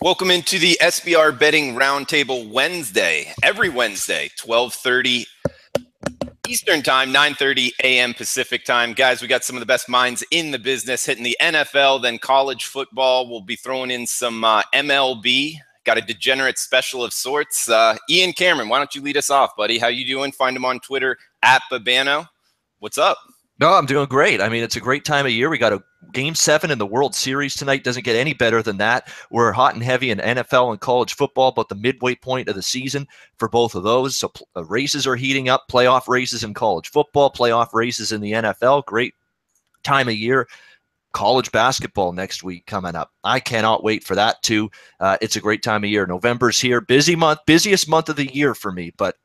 Welcome into the SBR Betting Round Table Wednesday. Every Wednesday, 12:30 Eastern Time, 9:30 a.m. Pacific Time. Guys, we got some of the best minds in the business hitting the NFL, then college football. We'll be throwing in some MLB. Got a degenerate special of sorts. Ian Cameron, why don't you lead us off, buddy? How you doing? Find him on Twitter, @Babano. What's up? No, I'm doing great. I mean, it's a great time of year. We got a Game 7 in the World Series tonight. Doesn't get any better than that. We're hot and heavy in NFL and college football, but the midway point of the season for both of those. So races are heating up, playoff races in college football, playoff races in the NFL. Great time of year. College basketball next week coming up. I cannot wait for that too. It's a great time of year. November's here. Busy month, busiest month of the year for me, but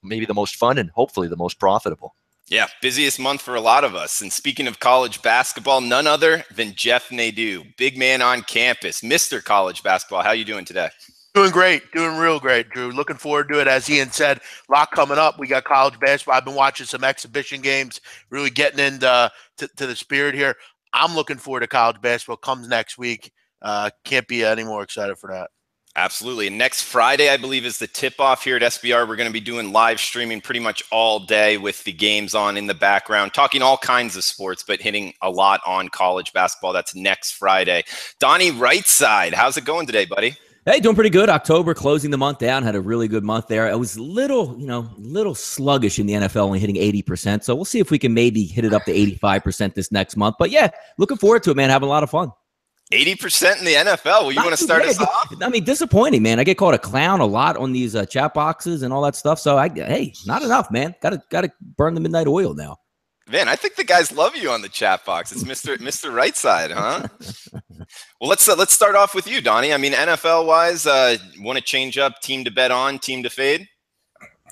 maybe the most fun and hopefully the most profitable. Yeah, busiest month for a lot of us. And speaking of college basketball, none other than Jeff Nadeau, big man on campus, Mr. College Basketball. How you doing today? Doing great. Doing real great, Drew. Looking forward to it. As Ian said, a lot coming up. We got college basketball. I've been watching some exhibition games, really getting into to the spirit here. I'm looking forward to college basketball. Comes next week. Can't be any more excited for that. Absolutely. And next Friday, I believe, is the tip-off here at SBR. We're going to be doing live streaming pretty much all day with the games on in the background, talking all kinds of sports, but hitting a lot on college basketball. That's next Friday. Donnie Rightside, how's it going today, buddy? Hey, doing pretty good. October, closing the month down, had a really good month there. I was little sluggish in the NFL, only hitting 80%. So we'll see if we can maybe hit it up to 85% this next month. But yeah, looking forward to it, man. Having a lot of fun. 80% in the NFL. Well, you want to start us off? I mean, disappointing, man. I get called a clown a lot on these chat boxes and all that stuff. So, hey, not enough, man. Got to burn the midnight oil now. Man, I think the guys love you on the chat box. It's Mr. Rightside, huh? Well, let's start off with you, Donnie. I mean, NFL-wise, want to change up team to bet on, team to fade?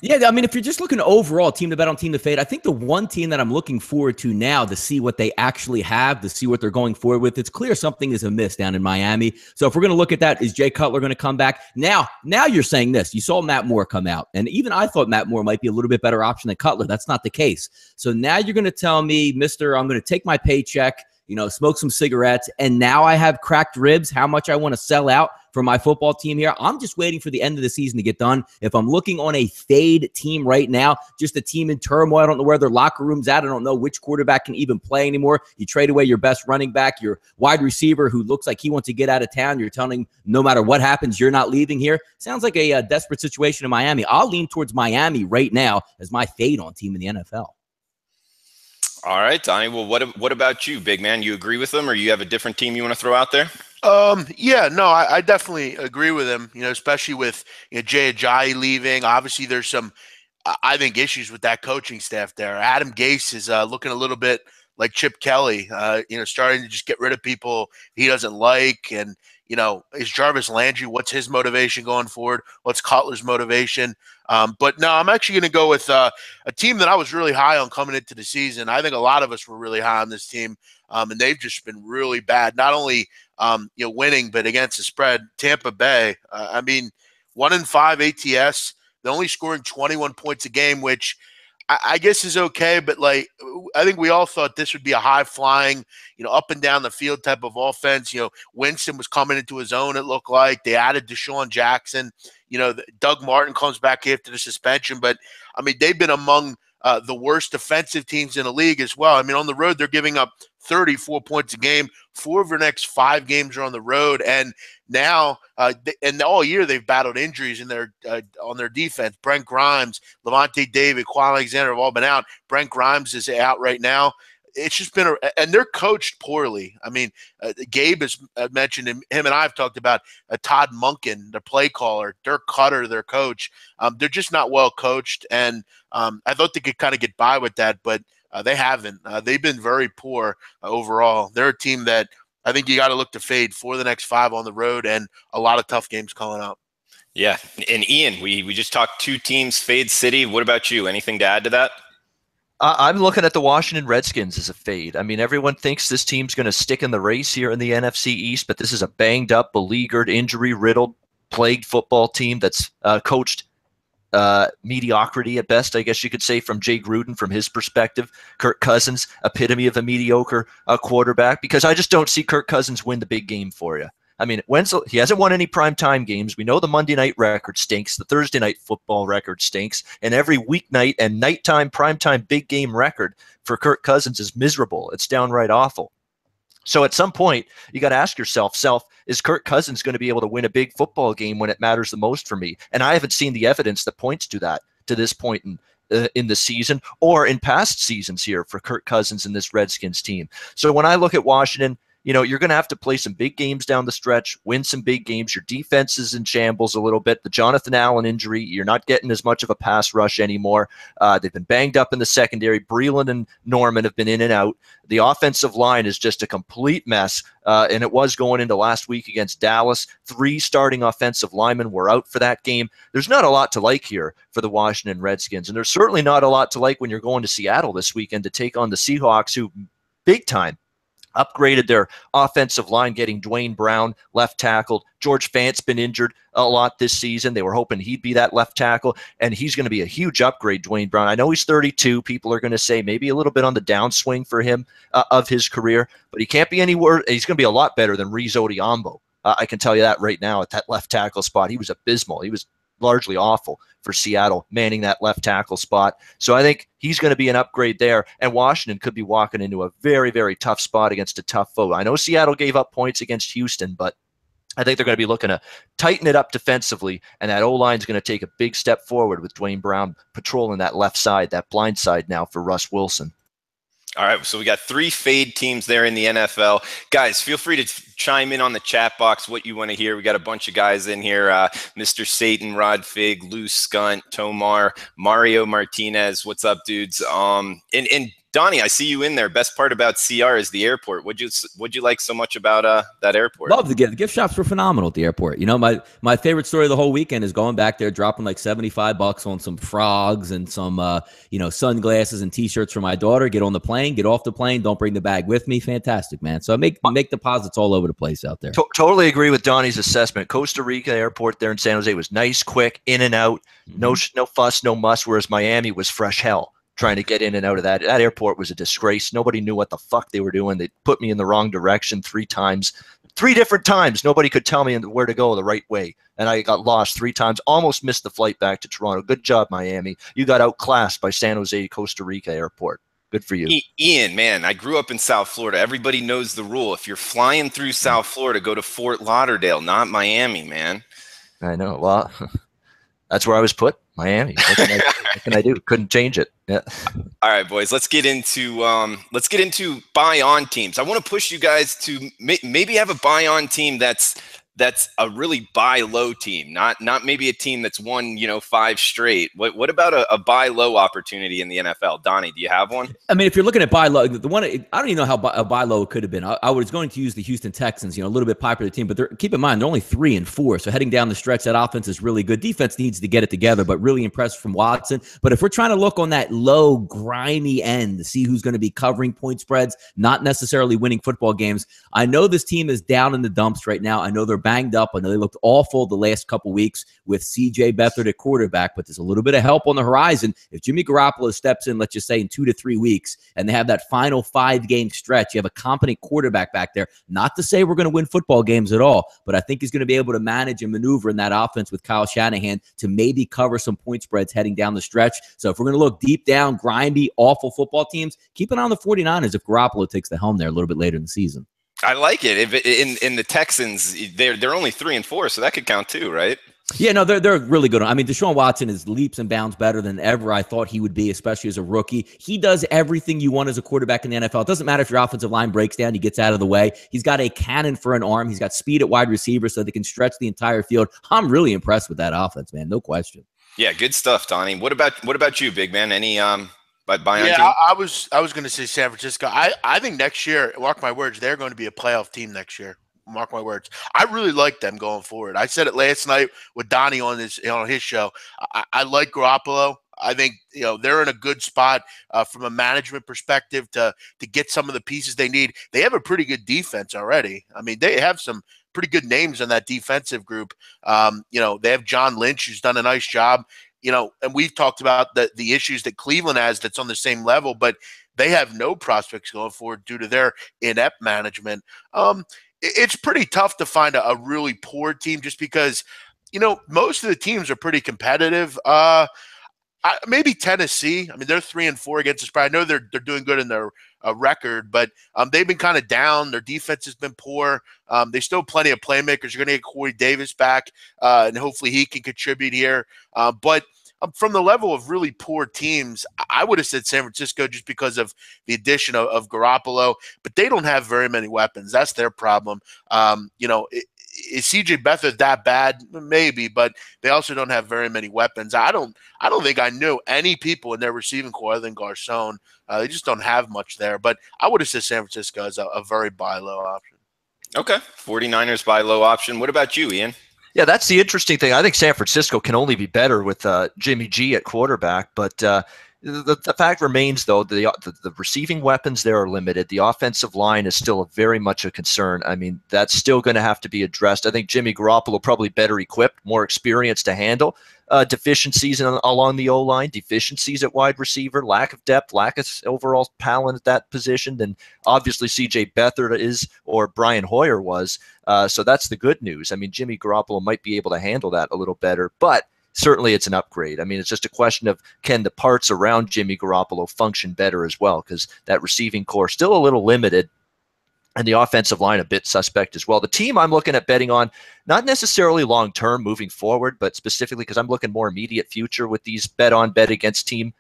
Yeah, I mean, if you're just looking overall, team to bet on, team to fade, I think the one team that I'm looking forward to now to see what they actually have, to see what they're going forward with, it's clear something is amiss down in Miami. So if we're going to look at that, is Jay Cutler going to come back? Now you're saying this. You saw Matt Moore come out, and even I thought Matt Moore might be a little bit better option than Cutler. That's not the case. So now you're going to tell me, Mr., I'm going to take my paycheck, smoke some cigarettes, and now I have cracked ribs, how much I want to sell out for my football team here. I'm just waiting for the end of the season to get done. If I'm looking on a fade team right now, just a team in turmoil, I don't know where their locker room's at. I don't know which quarterback can even play anymore. You trade away your best running back, your wide receiver who looks like he wants to get out of town. You're telling him no matter what happens, you're not leaving here. Sounds like a desperate situation in Miami. I'll lean towards Miami right now as my fade on team in the NFL. All right, Donnie. Well, what about you, big man? You agree with them, or you have a different team you want to throw out there? Yeah, no, I definitely agree with him, especially with Jay Ajayi leaving. Obviously, there's some, I think, issues with that coaching staff there. Adam Gase is looking a little bit like Chip Kelly, starting to just get rid of people he doesn't like. And, is Jarvis Landry, what's his motivation going forward? What's Cutler's motivation? But no, I'm actually going to go with a team that I was really high on coming into the season. I think a lot of us were really high on this team, and they've just been really bad. Not only winning, but against the spread. Tampa Bay, 1-5 ATS. They're only scoring 21 points a game, which I guess is okay. But I think we all thought this would be a high flying, up and down the field type of offense. Winston was coming into his own. It looked like they added Deshaun Jackson. Doug Martin comes back after the suspension, but they've been among the worst defensive teams in the league as well. On the road, they're giving up 34 points a game. 4 of their next 5 games are on the road. And now, and all year, they've battled injuries in their on their defense. Brent Grimes, Levante David, Quan Alexander have all been out. Brent Grimes is out right now. It's just been and they're coached poorly. Gabe has mentioned him and I have talked about Todd Monken, their play caller, Dirk Cutter, their coach. They're just not well coached, and I thought they could kind of get by with that, but they haven't. They've been very poor overall. They're a team that I think you got to look to fade for the next 5 on the road, and a lot of tough games coming up. Yeah, and Ian, we just talked 2 teams, fade city. What about you? Anything to add to that? I'm looking at the Washington Redskins as a fade. Everyone thinks this team's going to stick in the race here in the NFC East, but this is a banged-up, beleaguered, injury-riddled, plagued football team that's coached mediocrity at best, I guess you could say, from Jay Gruden, from his perspective. Kirk Cousins, epitome of a mediocre quarterback, because I just don't see Kirk Cousins win the big game for you. I mean, Wenzel, he hasn't won any primetime games. We know the Monday night record stinks. The Thursday night football record stinks. And every weeknight and nighttime primetime big game record for Kirk Cousins is miserable. It's downright awful. So at some point, you got to ask yourself, is Kirk Cousins going to be able to win a big football game when it matters the most for me? And I haven't seen the evidence that points to that to this point in the season or in past seasons here for Kirk Cousins and this Redskins team. So when I look at Washington, you're going to have to play some big games down the stretch, win some big games. Your defense is in shambles a little bit. The Jonathan Allen injury, you're not getting as much of a pass rush anymore. They've been banged up in the secondary. Breland and Norman have been in and out. The offensive line is just a complete mess, and it was going into last week against Dallas. 3 starting offensive linemen were out for that game. There's not a lot to like here for the Washington Redskins, and there's certainly not a lot to like when you're going to Seattle this weekend to take on the Seahawks, who big time upgraded their offensive line, getting Dwayne Brown left tackle. George Fant's been injured a lot this season. They were hoping he'd be that left tackle, and he's going to be a huge upgrade, Dwayne Brown. I know he's 32. People are going to say maybe a little bit on the downswing for him of his career, but he can't be anywhere. He's going to be a lot better than Reese Odiambo. I can tell you that right now at that left tackle spot. He was abysmal. He was largely awful for Seattle, manning that left tackle spot. So I think he's going to be an upgrade there, and Washington could be walking into a very, very tough spot against a tough foe. I know Seattle gave up points against Houston, but I think they're going to be looking to tighten it up defensively, and that O-line is going to take a big step forward with Dwayne Brown patrolling that left side, that blind side now for Russ Wilson. All right, so we got 3 fade teams there in the NFL. Guys, feel free to chime in on the chat box what you want to hear. We got a bunch of guys in here. Mr. Satan, Rod Fig, Lou Skunt, Tomar, Mario Martinez. What's up, dudes? And Donnie, I see you in there. Best part about CR is the airport. What'd you like so much about that airport? Love the gift. The gift shops were phenomenal at the airport. My favorite story of the whole weekend is going back there, dropping like $75 on some frogs and some sunglasses and T-shirts for my daughter. Get on the plane, get off the plane. Don't bring the bag with me. Fantastic, man. So I make deposits all over the place out there. Totally agree with Donnie's assessment. Costa Rica airport there in San Jose was nice, quick, in and out. No fuss, no muss. Whereas Miami was fresh hell. Trying to get in and out of that. That airport was a disgrace. Nobody knew what the fuck they were doing. They put me in the wrong direction 3 times. 3 different times. Nobody could tell me where to go the right way. And I got lost 3 times. Almost missed the flight back to Toronto. Good job, Miami. You got outclassed by San Jose Costa Rica airport. Good for you. Ian, man, I grew up in South Florida. Everybody knows the rule. If you're flying through South Florida, go to Fort Lauderdale, not Miami, man. I know. Well, that's where I was put. Miami. What can I do? Couldn't change it. Yeah. All right, boys. Let's get into buy on teams. I want to push you guys to maybe have a buy on team that's a really buy low team, not maybe a team that's won 5 straight. What about a buy low opportunity in the NFL? Donnie, do you have one? I mean, if you're looking at buy low, the one I don't even know how a buy low could have been. I was going to use the Houston Texans, a little bit popular team, but keep in mind they're only 3-4. So heading down the stretch, that offense is really good. Defense needs to get it together, but really impressed from Watson. But if we're trying to look on that low, grimy end to see who's going to be covering point spreads, not necessarily winning football games, I know this team is down in the dumps right now. I know they're banged up. I know they looked awful the last couple weeks with C.J. Beathard at quarterback, but there's a little bit of help on the horizon. If Jimmy Garoppolo steps in, let's just say in 2 to 3 weeks, and they have that final 5-game stretch, you have a competent quarterback back there. Not to say we're going to win football games at all, but I think he's going to be able to manage and maneuver in that offense with Kyle Shanahan to maybe cover some point spreads heading down the stretch. So if we're going to look deep down, grimy, awful football teams, keep an eye on the 49ers if Garoppolo takes the helm there a little bit later in the season. I like it. If in the Texans, they're only 3-4, so that could count too, right? Yeah, no, they're really good. I mean, Deshaun Watson is leaps and bounds better than ever I thought he would be, especially as a rookie. He does everything you want as a quarterback in the NFL. It doesn't matter if your offensive line breaks down, he gets out of the way. He's got a cannon for an arm. He's got speed at wide receiver so they can stretch the entire field. I'm really impressed with that offense, man. No question. Yeah, good stuff, Donnie. What about you, big man? Any buy on team? I was going to say San Francisco. I think next year, mark my words, they're going to be a playoff team next year. Mark my words. I really like them going forward. I said it last night with Donnie on his show. I like Garoppolo. I think they're in a good spot from a management perspective to get some of the pieces they need. They have a pretty good defense already. I mean, they have some pretty good names on that defensive group. They have John Lynch, who's done a nice job. And we've talked about the issues that Cleveland has that's on the same level, but they have no prospects going forward due to their inept management. it's pretty tough to find a really poor team just because, most of the teams are pretty competitive. Maybe Tennessee. I mean, they're 3-4 against the spread. I know they're doing good in their record, but they've been kind of down. Their defense has been poor. They still have plenty of playmakers. You're going to get Corey Davis back, and hopefully he can contribute here. But from the level of really poor teams, I would have said San Francisco just because of the addition of Garoppolo, but they don't have very many weapons. That's their problem. Is CJ Beathard that bad? Maybe, but they also don't have very many weapons. I don't think I knew any people in their receiving core other than Garcon. They just don't have much there. But I would have said San Francisco is a very buy low option. Okay, 49ers buy low option. What about you, Ian? Yeah, that's the interesting thing. I think San Francisco can only be better with Jimmy G at quarterback, but the fact remains, though, the receiving weapons there are limited. The offensive line is still very much a concern. I mean, that's still going to have to be addressed. I think Jimmy Garoppolo probably better equipped, more experienced to handle deficiencies along the O-line, deficiencies at wide receiver, lack of depth, lack of overall talent at that position than obviously CJ Beathard is or Brian Hoyer was. So that's the good news. I mean, Jimmy Garoppolo might be able to handle that a little better, but certainly it's an upgrade. I mean, it's just a question of can the parts around Jimmy Garoppolo function better as well, because that receiving core still a little limited and the offensive line a bit suspect as well. The team I'm looking at betting on, not necessarily long-term moving forward, but specifically because I'm looking more immediate future with these bet against team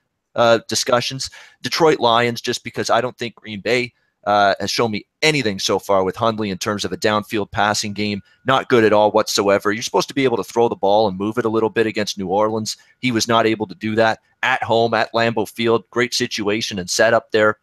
discussions. Detroit Lions, just because I don't think Green Bay has shown me anything so far with Hundley in terms of a downfield passing game. Not good at all whatsoever. You're supposed to be able to throw the ball and move it a little bit against New Orleans. He was not able to do that at home at Lambeau Field. Great situation and setup there.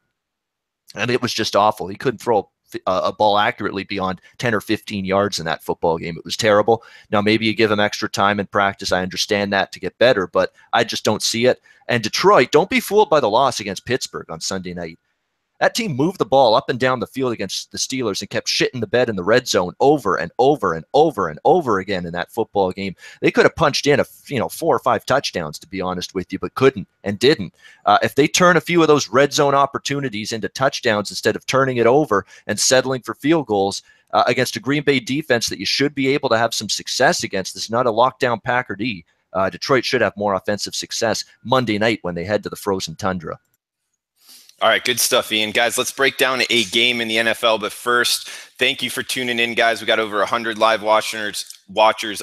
And it was just awful. He couldn't throw a ball accurately beyond 10 or 15 yards in that football game. It was terrible. Now, maybe you give him extra time in practice. I understand that to get better, but I just don't see it. And Detroit, don't be fooled by the loss against Pittsburgh on Sunday night. That team moved the ball up and down the field against the Steelers and kept shitting the bed in the red zone over and over and over and over again in that football game. They could have punched in 4 or 5 touchdowns, to be honest with you, but couldn't and didn't. If they turn a few of those red zone opportunities into touchdowns instead of turning it over and settling for field goals against a Green Bay defense that you should be able to have some success against, this is not a lockdown Packer D. Detroit should have more offensive success Monday night when they head to the frozen tundra. All right, good stuff, Ian. Guys, let's break down a game in the NFL. But first, thank you for tuning in, guys. We got over 100 live watchers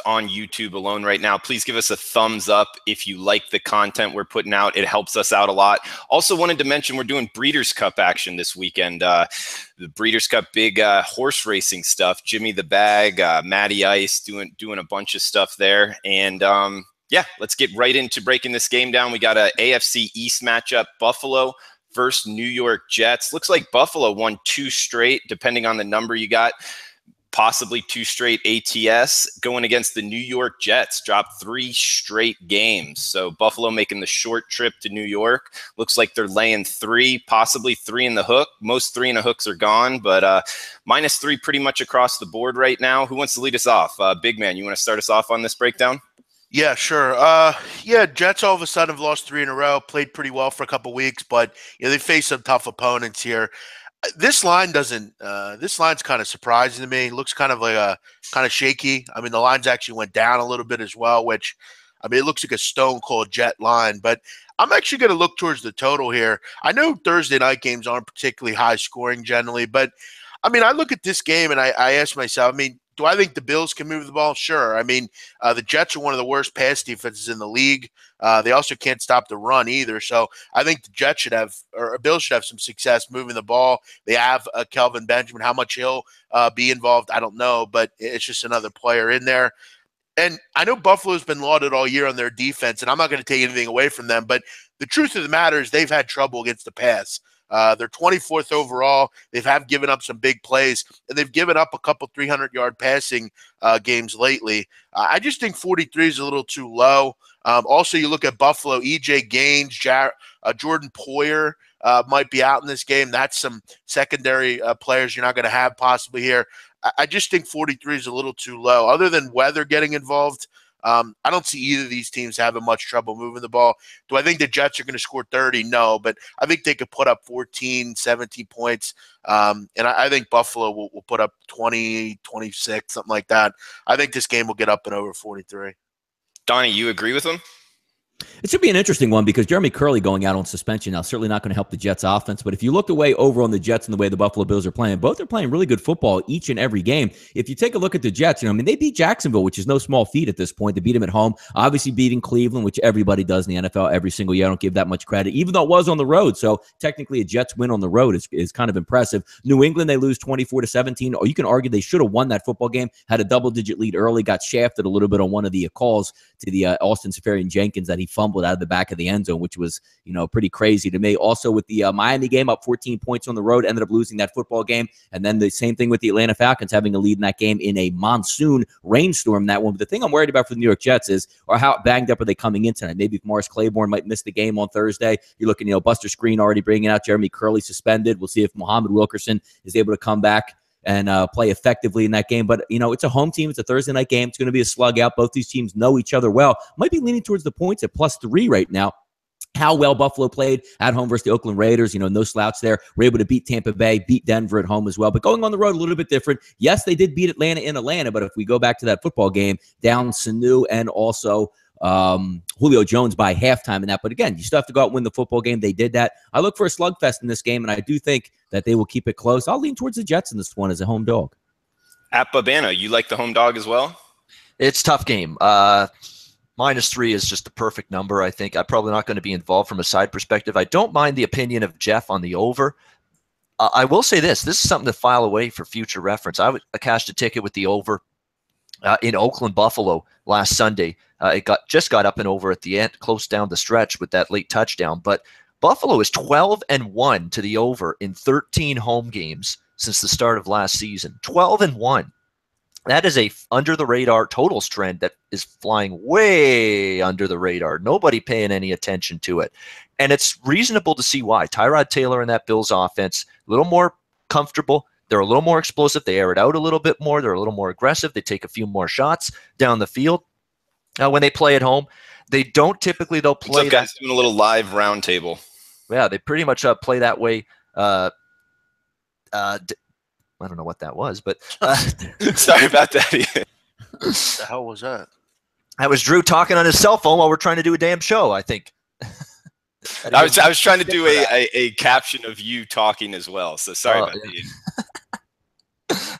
on YouTube alone right now. Please give us a thumbs up if you like the content we're putting out. It helps us out a lot. Also wanted to mention we're doing Breeders' Cup action this weekend. The Breeders' Cup, big horse racing stuff. Jimmy the Bag, Matty Ice doing a bunch of stuff there. And yeah, let's get right into breaking this game down. We got a AFC East matchup, Buffalo versus New York Jets. Looks like Buffalo won 2 straight, depending on the number you got, possibly 2 straight ATS. Going against the New York Jets, dropped 3 straight games. So Buffalo making the short trip to New York. Looks like they're laying 3, possibly 3 in the hook. Most 3 in the hooks are gone, but -3 pretty much across the board right now. Who wants to lead us off? Big man, you want to start us off on this breakdown? Yeah, sure. Jets all of a sudden have lost 3 in a row, played pretty well for a couple weeks, but they face some tough opponents here. This line's kind of surprising to me. It looks kind of shaky. I mean, the lines actually went down a little bit as well, which, I mean, it looks like a stone cold Jet line, but I'm actually going to look towards the total here. I know Thursday night games aren't particularly high scoring generally, but I mean, I look at this game and I ask myself, I mean, do I think the Bills can move the ball? Sure. I mean, the Jets are one of the worst pass defenses in the league. They also can't stop the run either. So I think the Bills should have some success moving the ball. They have Kelvin Benjamin. How much he'll be involved, I don't know, but it's just another player in there. And I know Buffalo's been lauded all year on their defense, and I'm not going to take anything away from them, but the truth of the matter is they've had trouble against the pass. They're 24th overall. They have given up some big plays, and they've given up a couple 300-yard passing games lately. I just think 43 is a little too low. Also, you look at Buffalo, E.J. Gaines, Jordan Poyer might be out in this game. That's some secondary players you're not going to have possibly here. I just think 43 is a little too low. Other than weather getting involved, I don't see either of these teams having much trouble moving the ball. Do I think the Jets are going to score 30? No, but I think they could put up 14, 17 points. And I think Buffalo will put up 20, 26, something like that. I think this game will get up and over 43. Donnie, you agree with him? It should be an interesting one because Jeremy Curley going out on suspension now certainly not going to help the Jets offense. But if you look away over on the Jets and the way the Buffalo Bills are playing, both are playing really good football each and every game. If you take a look at the Jets, they beat Jacksonville, which is no small feat at this point. They beat them at home, obviously beating Cleveland, which everybody does in the NFL every single year. I don't give that much credit, even though it was on the road. So technically a Jets win on the road is kind of impressive. New England, they lose 24-17. Or you can argue they should have won that football game, had a double-digit lead early, got shafted a little bit on one of the calls to the Austin Seferian-Jenkins that he fumbled out of the back of the end zone, which was, pretty crazy to me. Also with the Miami game, up 14 points on the road, ended up losing that football game. And then the same thing with the Atlanta Falcons having a lead in that game in a monsoon rainstorm, that one. But the thing I'm worried about for the New York Jets is, or how banged up are they coming in tonight? Maybe if Morris Claiborne might miss the game on Thursday. You're looking, Buster Screen already bringing out Jeremy Curley suspended. We'll see if Muhammad Wilkerson is able to come back and play effectively in that game. But, it's a home team. It's a Thursday night game. It's going to be a slug out. Both these teams know each other well. Might be leaning towards the points at +3 right now. How well Buffalo played at home versus the Oakland Raiders, no slouch there. We're able to beat Tampa Bay, beat Denver at home as well. But going on the road, a little bit different. Yes, they did beat Atlanta in Atlanta, but if we go back to that football game, down Sanu and also Julio Jones by halftime in that. But again, you still have to go out and win the football game. They did that. I look for a slugfest in this game, and I do think that they will keep it close. I'll lean towards the Jets in this one as a home dog. At Babano, you like the home dog as well? It's a tough game. -3 is just the perfect number, I think. I'm probably not going to be involved from a side perspective. I don't mind the opinion of Jeff on the over. I will say this. This is something to file away for future reference. I cashed a ticket with the over in Oakland, Buffalo last Sunday. It got up and over at the end, close down the stretch with that late touchdown. But Buffalo is 12-1 to the over in 13 home games since the start of last season. 12-1. That is a under-the-radar totals trend that is flying way under the radar. Nobody paying any attention to it. And it's reasonable to see why. Tyrod Taylor and that Bills offense, a little more comfortable. They're a little more explosive. They air it out a little bit more. They're a little more aggressive. They take a few more shots down the field. When they play at home, they don't typically, they'll play. What's up, guys? Doing a little live round table. Yeah, they pretty much play that way. I don't know what that was, but sorry about that. What the hell was that? That was Drew talking on his cell phone while we're trying to do a damn show, I think. I was trying to do a caption of you talking as well. So sorry about that.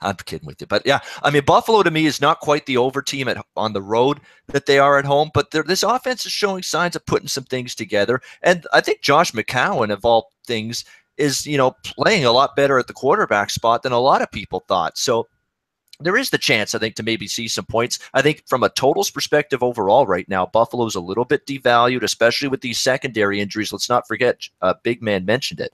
I'm kidding with you. But yeah, Buffalo to me is not quite the over team on the road that they are at home, but this offense is showing signs of putting some things together. And I think Josh McCown, of all things, is, playing a lot better at the quarterback spot than a lot of people thought. So there is the chance, I think, to maybe see some points. I think from a totals perspective overall right now, Buffalo's a little bit devalued, especially with these secondary injuries. Let's not forget, Big Man mentioned it.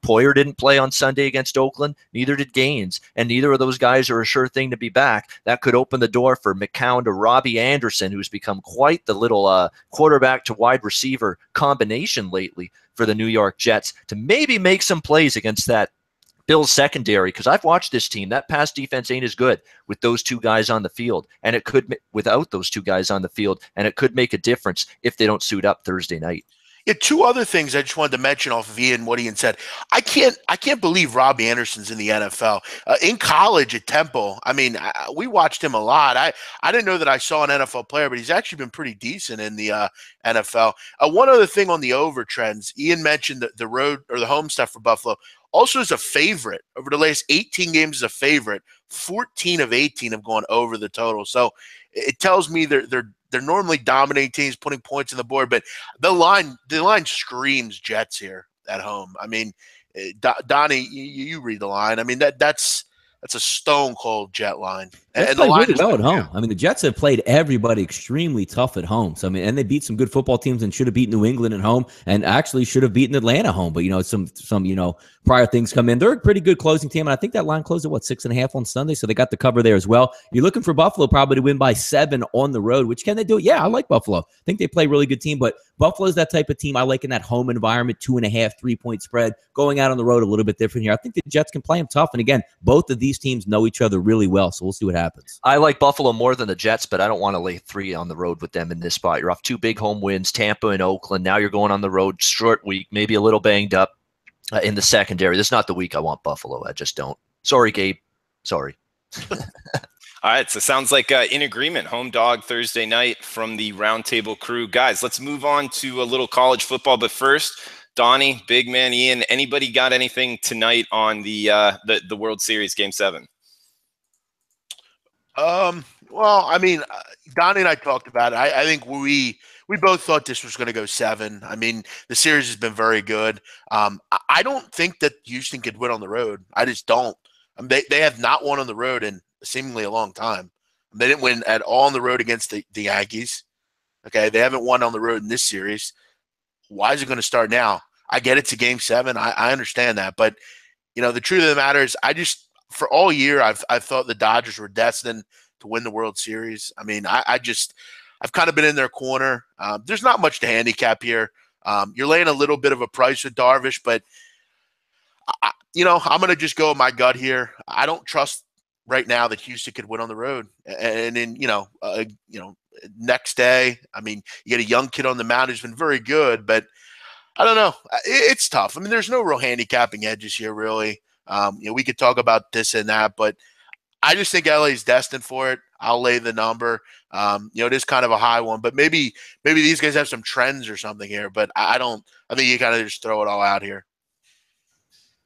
Poyer didn't play on Sunday against Oakland. Neither did Gaines. And neither of those guys are a sure thing to be back. That could open the door for McCown to Robbie Anderson, who's become quite the little quarterback to wide receiver combination lately for the New York Jets, to maybe make some plays against that Bills secondary, because I've watched this team. That pass defense ain't as good with those two guys on the field, and it could without those two guys on the field, and it could make a difference if they don't suit up Thursday night. Yeah, two other things I just wanted to mention off of Ian, what Ian said. I can't believe Robbie Anderson's in the NFL. In college at Temple, we watched him a lot. I didn't know that I saw an NFL player, but he's actually been pretty decent in the NFL. One other thing on the over trends, Ian mentioned the road or the home stuff for Buffalo. Also is a favorite. Over the last 18 games is a favorite. 14 of 18 have gone over the total. So it tells me they're normally dominating teams, putting points on the board, but the line screams Jets here at home. Donnie, you read the line. That's a stone cold Jet line. And the line really well at home. The Jets have played everybody extremely tough at home. So and they beat some good football teams and should have beaten New England at home, and actually should have beaten Atlanta at home. But some prior things come in. They're a pretty good closing team, and I think that line closed at 6.5 on Sunday, so they got the cover there as well. You're looking for Buffalo probably to win by 7 on the road. Which can they do? Yeah, I like Buffalo. I think they play a really good team, but Buffalo is that type of team I like in that home environment. 2.5, 3-point spread. Going out on the road a little bit different here. I think the Jets can play them tough, and again, both of these these teams know each other really well, so we'll see what happens. I like Buffalo more than the Jets, but I don't want to lay 3 on the road with them in this spot. You're off 2 big home wins, Tampa and Oakland. Now you're going on the road, short week, maybe a little banged up in the secondary. This is not the week I want Buffalo. I just don't. Sorry, Gabe. Sorry. All right, so sounds like in agreement. Home dog Thursday night from the Round Table crew. Guys, let's move on to a little college football. But first, Donnie, Big Man, Ian, anybody got anything tonight on the World Series Game 7? Well, I mean, Donnie and I talked about it. I think we both thought this was going to go 7. I mean, the series has been very good. I don't think that Houston could win on the road. I just don't. They have not won on the road in seemingly a long time. They didn't win at all on the road against the Yankees. Okay, they haven't won on the road in this series. Why is it going to start now? I get it's a Game 7. I understand that, but the truth of the matter is, for all year I've thought the Dodgers were destined to win the World Series. I mean, I've kind of been in their corner. There's not much to handicap here. You're laying a little bit of a price with Darvish, but I'm going to just go with my gut here. I don't trust right now that Houston could win on the road. And then, next day, I mean, you get a young kid on the mound who's been very good, but I don't know. It's tough. I mean, there's no real handicapping edges here, really. We could talk about this and that, but I just think LA is destined for it. I'll lay the number. It is kind of a high one, but maybe these guys have some trends or something here, but I think you kind of just throw it all out here.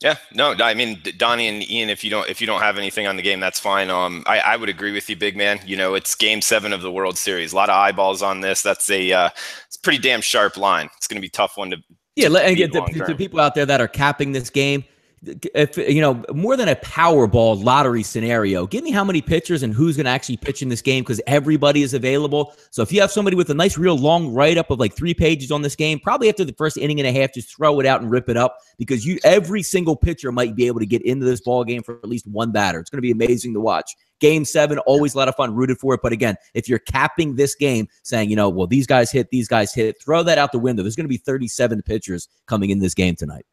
Yeah, no, I mean, Donnie and Ian, if you don't have anything on the game, that's fine. I would agree with you, Big Man. It's Game 7 of the World Series. A lot of eyeballs on this. That's it's a pretty damn sharp line. It's going to be a tough one to and get the people out there that are capping this game. If more than a Powerball lottery scenario, give me how many pitchers and who's going to actually pitch in this game, because everybody is available. So if you have somebody with a nice, real long write-up of like 3 pages on this game, probably after the first inning and a half, just throw it out and rip it up, because every single pitcher might be able to get into this ball game for at least one batter. It's going to be amazing to watch. Game 7, always a lot of fun, rooted for it. But again, if you're capping this game, saying, well, these guys hit, throw that out the window. There's going to be 37 pitchers coming in this game tonight.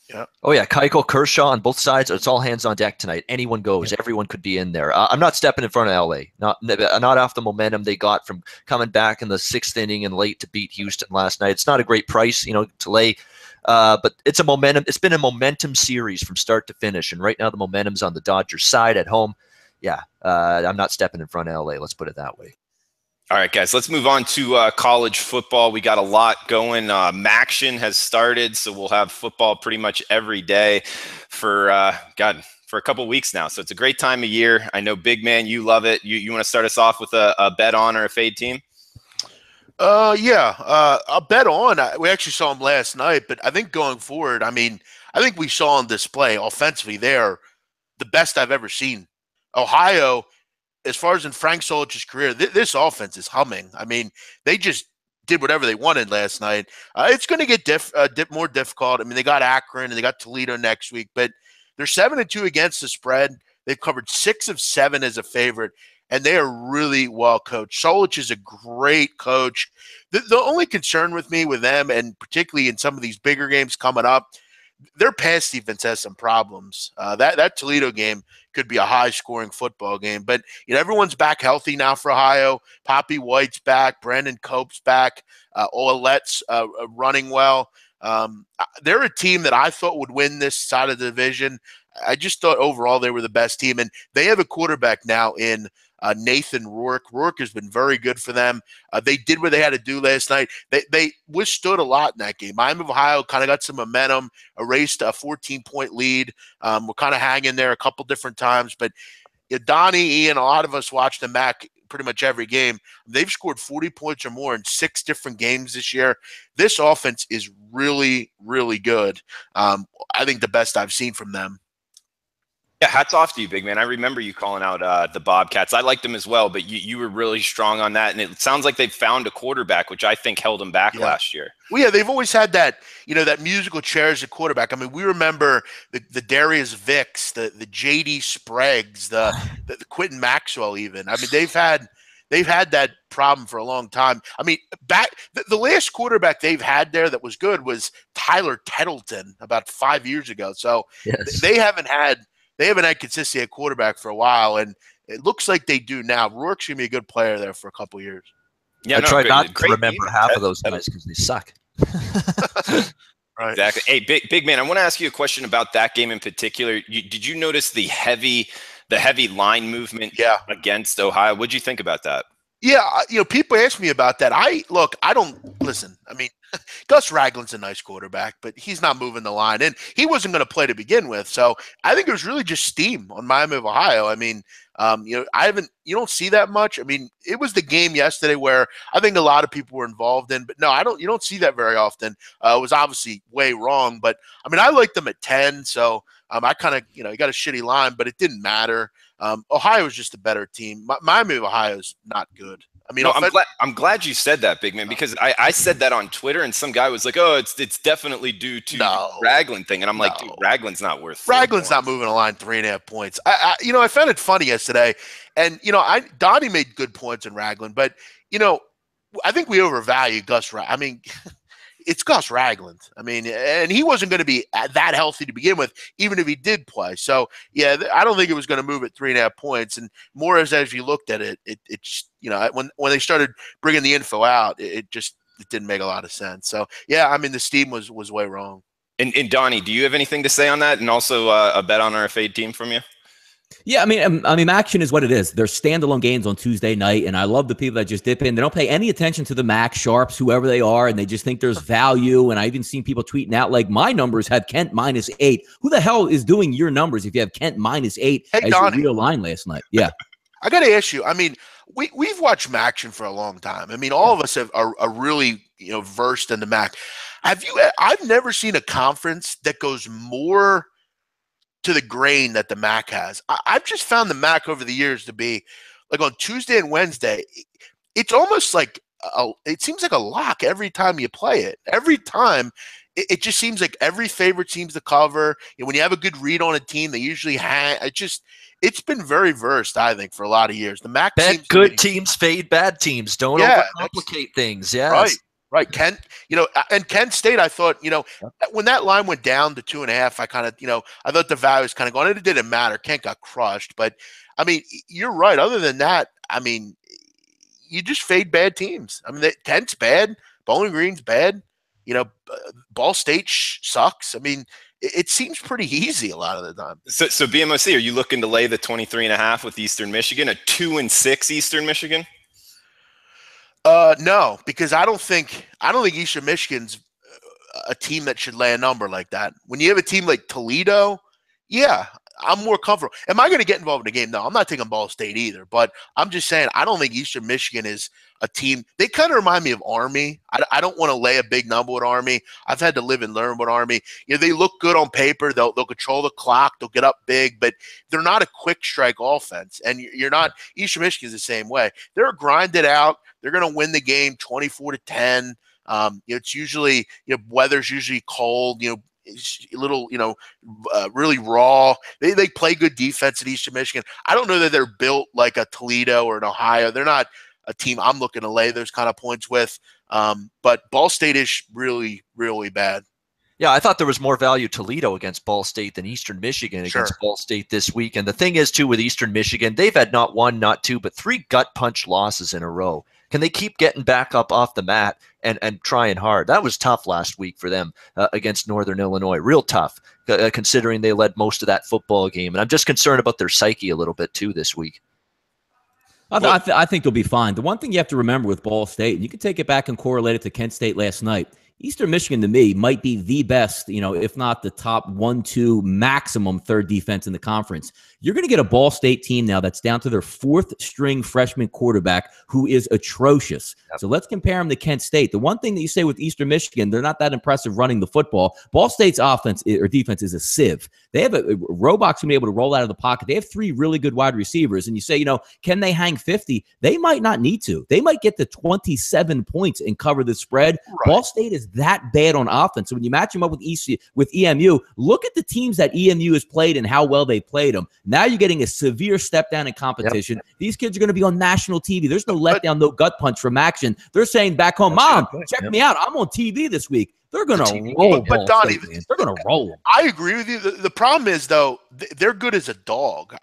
Yeah. Oh, yeah. Keuchel, Kershaw on both sides. It's all hands on deck tonight. Anyone goes. Yeah. Everyone could be in there. I'm not stepping in front of L.A. Not off the momentum they got from coming back in the 6th inning and late to beat Houston last night. It's not a great price, to lay. But it's a momentum. It's been a momentum series from start to finish. And right now the momentum's on the Dodgers side at home. Yeah. I'm not stepping in front of L.A. Let's put it that way. All right, guys, let's move on to college football. We got a lot going. MACtion has started, so we'll have football pretty much every day for a couple of weeks now. So it's a great time of year. I know, Big Man, you love it. You want to start us off with a bet on or a fade team? A bet on. We actually saw him last night, but I think going forward, I think we saw on display offensively there the best I've ever seen. Ohio, as far as in Frank Solich's career, this offense is humming. I mean, they just did whatever they wanted last night. It's going to get more difficult. I mean, they got Akron and they got Toledo next week, but they're 7-2 against the spread. They've covered 6 of 7 as a favorite, and they are really well coached. Solich is a great coach. The only concern with me with them, and particularly in some of these bigger games coming up, their pass defense has some problems. That Toledo game could be a high-scoring football game. But everyone's back healthy now for Ohio. Poppy White's back. Brandon Cope's back. Ouellette's running well. They're a team that I thought would win this side of the division. I just thought overall they were the best team. And they have a quarterback now in Nathan Rourke. Rourke has been very good for them. They did what they had to do last night. They withstood a lot in that game. Miami of Ohio kind of got some momentum, erased a 14-point lead. We're kind of hanging there a couple different times. But Donnie, Ian, a lot of us watched the MAC pretty much every game. They've scored 40 points or more in 6 different games this year. This offense is really, really good. I think the best I've seen from them. Yeah, hats off to you, Big Man. I remember you calling out the Bobcats. I liked them as well, but you were really strong on that. And it sounds like they've found a quarterback, which I think held them back last year. Well, yeah, they've always had that, that musical chair as a quarterback. I mean, we remember the Darius Vicks, the J.D. Spragues, the Quentin Maxwell even. I mean, they've had that problem for a long time. I mean, the last quarterback they've had there that was good was Tyler Tettleton about 5 years ago. So they haven't had they haven't had consistency at quarterback for a while, and it looks like they do now. Rourke's going to be a good player there for a couple years. Yeah, I try not to remember half of those guys because they suck. Right. Exactly. Hey, big man, I want to ask you a question about that game in particular. Did you notice the heavy line movement against Ohio? What'd you think about that? Yeah, people ask me about that. I don't listen. I mean, Gus Ragland's a nice quarterback, but he's not moving the line, and he wasn't going to play to begin with. So I think it was really just steam on Miami of Ohio. I mean, you don't see that much. I mean, it was the game yesterday where I think a lot of people were involved in, but no, you don't see that very often. It was obviously way wrong, but I mean, I liked them at 10. So I kind of, you got a shitty line, but it didn't matter. Ohio is just a better team. Miami of Ohio is not good. I mean, no, I'm glad you said that, big man, because I said that on Twitter, and some guy was like, "Oh, it's definitely due to the Ragland thing," and I'm like, "Dude, Ragland's not worth. Ragland's not moving a line 3.5 points." I found it funny yesterday, and Donnie made good points in Ragland, but I think we overvalue Gus. I mean, it's Gus Ragland. I mean, and he wasn't going to be that healthy to begin with, even if he did play. So, yeah, I don't think it was going to move at 3.5 points. And more as you looked at it, it's when they started bringing the info out, it didn't make a lot of sense. So, yeah, I mean, the steam was way wrong. And Donnie, do you have anything to say on that? And also a bet on our fade team from you? Yeah, I mean, MACtion is what it is. They're standalone games on Tuesday night, and I love the people that just dip in. They don't pay any attention to the Mac Sharps, whoever they are, and they just think there's value. And I even seen people tweeting out, like, my numbers have Kent -8. Who the hell is doing your numbers if you have Kent -8 as Donnie, your real line last night? Yeah. I got to ask you, I mean, we've watched MACtion for a long time. I mean, all of us are really, versed in the Mac. I've never seen a conference that goes more to the grain that the MAC has. I've just found the MAC over the years to be like on Tuesday and Wednesday. It's almost like it seems like a lock every time you play it. Every time it just seems like every favorite seems to cover. When you have a good read on a team, they usually hang. It's been very versed, I think, for a lot of years. The MAC bet good teams fade bad teams. Don't overcomplicate things. Yeah, right. Kent, and Kent State, I thought, when that line went down to 2.5, I kind of, I thought the value was kind of going. It didn't matter. Kent got crushed. But, I mean, you're right. Other than that, I mean, you just fade bad teams. I mean, Kent's bad. Bowling Green's bad. Ball State sucks. I mean, it seems pretty easy a lot of the time. So BMOC, are you looking to lay the 23.5 with Eastern Michigan, a 2-6 Eastern Michigan? No, because I don't think Eastern Michigan's a team that should lay a number like that. When you have a team like Toledo, yeah, I'm more comfortable. Am I going to get involved in the game? No, I'm not taking Ball State either. But I'm just saying I don't think Eastern Michigan is a team. They kind of remind me of Army. I don't want to lay a big number with Army. I've had to live and learn with Army. They look good on paper. They'll control the clock. They'll get up big, but they're not a quick strike offense. And you're not. Eastern Michigan's the same way. They're grinded out. They're going to win the game 24-10. It's usually weather's usually cold. A little, really raw. They play good defense at Eastern Michigan. I don't know that they're built like a Toledo or an Ohio. They're not a team I'm looking to lay those kind of points with. But Ball State is really, really bad. Yeah, I thought there was more value Toledo against Ball State than Eastern Michigan against Ball State this week. And the thing is, too, with Eastern Michigan, they've had not one, not two, but 3 gut punch losses in a row. Can they keep getting back up off the mat and trying hard? That was tough last week for them against Northern Illinois. Real tough, considering they led most of that football game. And I'm just concerned about their psyche a little bit, too, this week. I think they'll be fine. The one thing you have to remember with Ball State, and you can take it back and correlate it to Kent State last night, Eastern Michigan, to me, might be the best, if not the top 1-2 maximum third defense in the conference. You're going to get a Ball State team now that's down to their 4th-string freshman quarterback who is atrocious. Yep. So let's compare him to Kent State. The one thing that you say with Eastern Michigan, they're not that impressive running the football. Ball State's offense or defense is a sieve. They have a Robot's going to be able to roll out of the pocket. They have 3 really good wide receivers. And you say, can they hang 50? They might not need to. They might get to 27 points and cover the spread. Right. Ball State is is that bad on offense. So when you match them up with EMU, look at the teams that EMU has played and how well they played them. Now you're getting a severe step down in competition. Yep. These kids are going to be on national TV. There's no letdown, no gut punch from MACtion. They're saying back home, Mom, check me out. I'm on TV this week. They're going to roll. But Donnie, they're going to roll them. I agree with you. The problem is, though, they're good as a dog.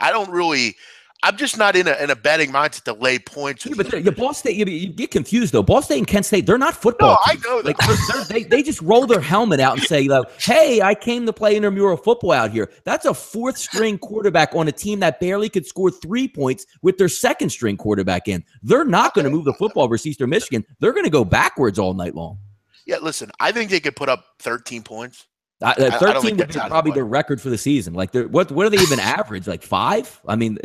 I'm just not in a betting mindset to lay points. Yeah, but Ball State, you get confused, though. Ball State and Kent State, they're not football teams. I know that. Like, they just roll their helmet out and say, hey, I came to play intramural football out here. That's a fourth-string quarterback on a team that barely could score 3 points with their second-string quarterback in. They're not going to move the football versus Eastern Michigan. They're going to go backwards all night long. Yeah, listen, I think they could put up 13 points. 13 would be probably their record for the season. Like, what are they even average? Like 5? I mean,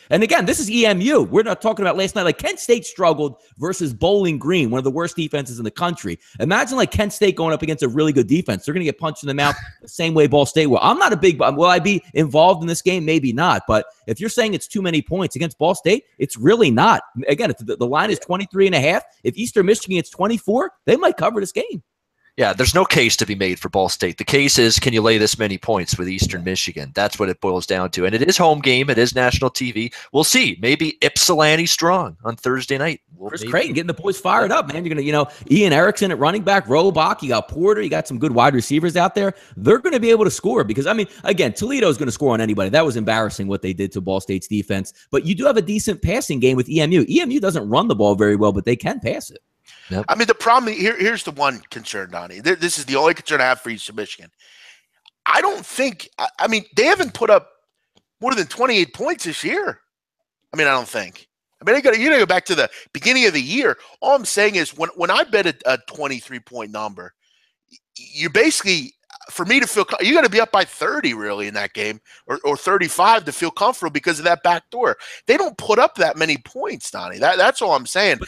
and again, this is EMU. We're not talking about last night. Like, Kent State struggled versus Bowling Green, one of the worst defenses in the country. Imagine like Kent State going up against a really good defense. They're going to get punched in the mouth the same way Ball State will. I'm not a big. Will I be involved in this game? Maybe not. But if you're saying it's too many points against Ball State, it's really not. Again, if the line is 23.5, if Eastern Michigan gets 24, they might cover this game. Yeah, there's no case to be made for Ball State. The case is, can you lay this many points with Eastern Michigan? That's what it boils down to. And it is home game. It is national TV. We'll see. Maybe Ypsilanti strong on Thursday night. Chris Creighton getting the boys fired up, man. You're going to, Ian Erickson at running back, Robach, you got Porter, you got some good wide receivers out there. They're going to be able to score because, I mean, again, Toledo is going to score on anybody. That was embarrassing what they did to Ball State's defense. But you do have a decent passing game with EMU. EMU doesn't run the ball very well, but they can pass it. Yep. I mean, the problem here's the one concern, Donnie. This is the only concern I have for Eastern Michigan. I don't think – I mean, they haven't put up more than 28 points this year. I mean, I don't think. I mean, you got to go back to the beginning of the year. All I'm saying is when I bet a 23-point number, you basically – for me to feel – you got to be up by 30 really in that game or 35 to feel comfortable because of that back door. They don't put up that many points, Donnie. That's all I'm saying.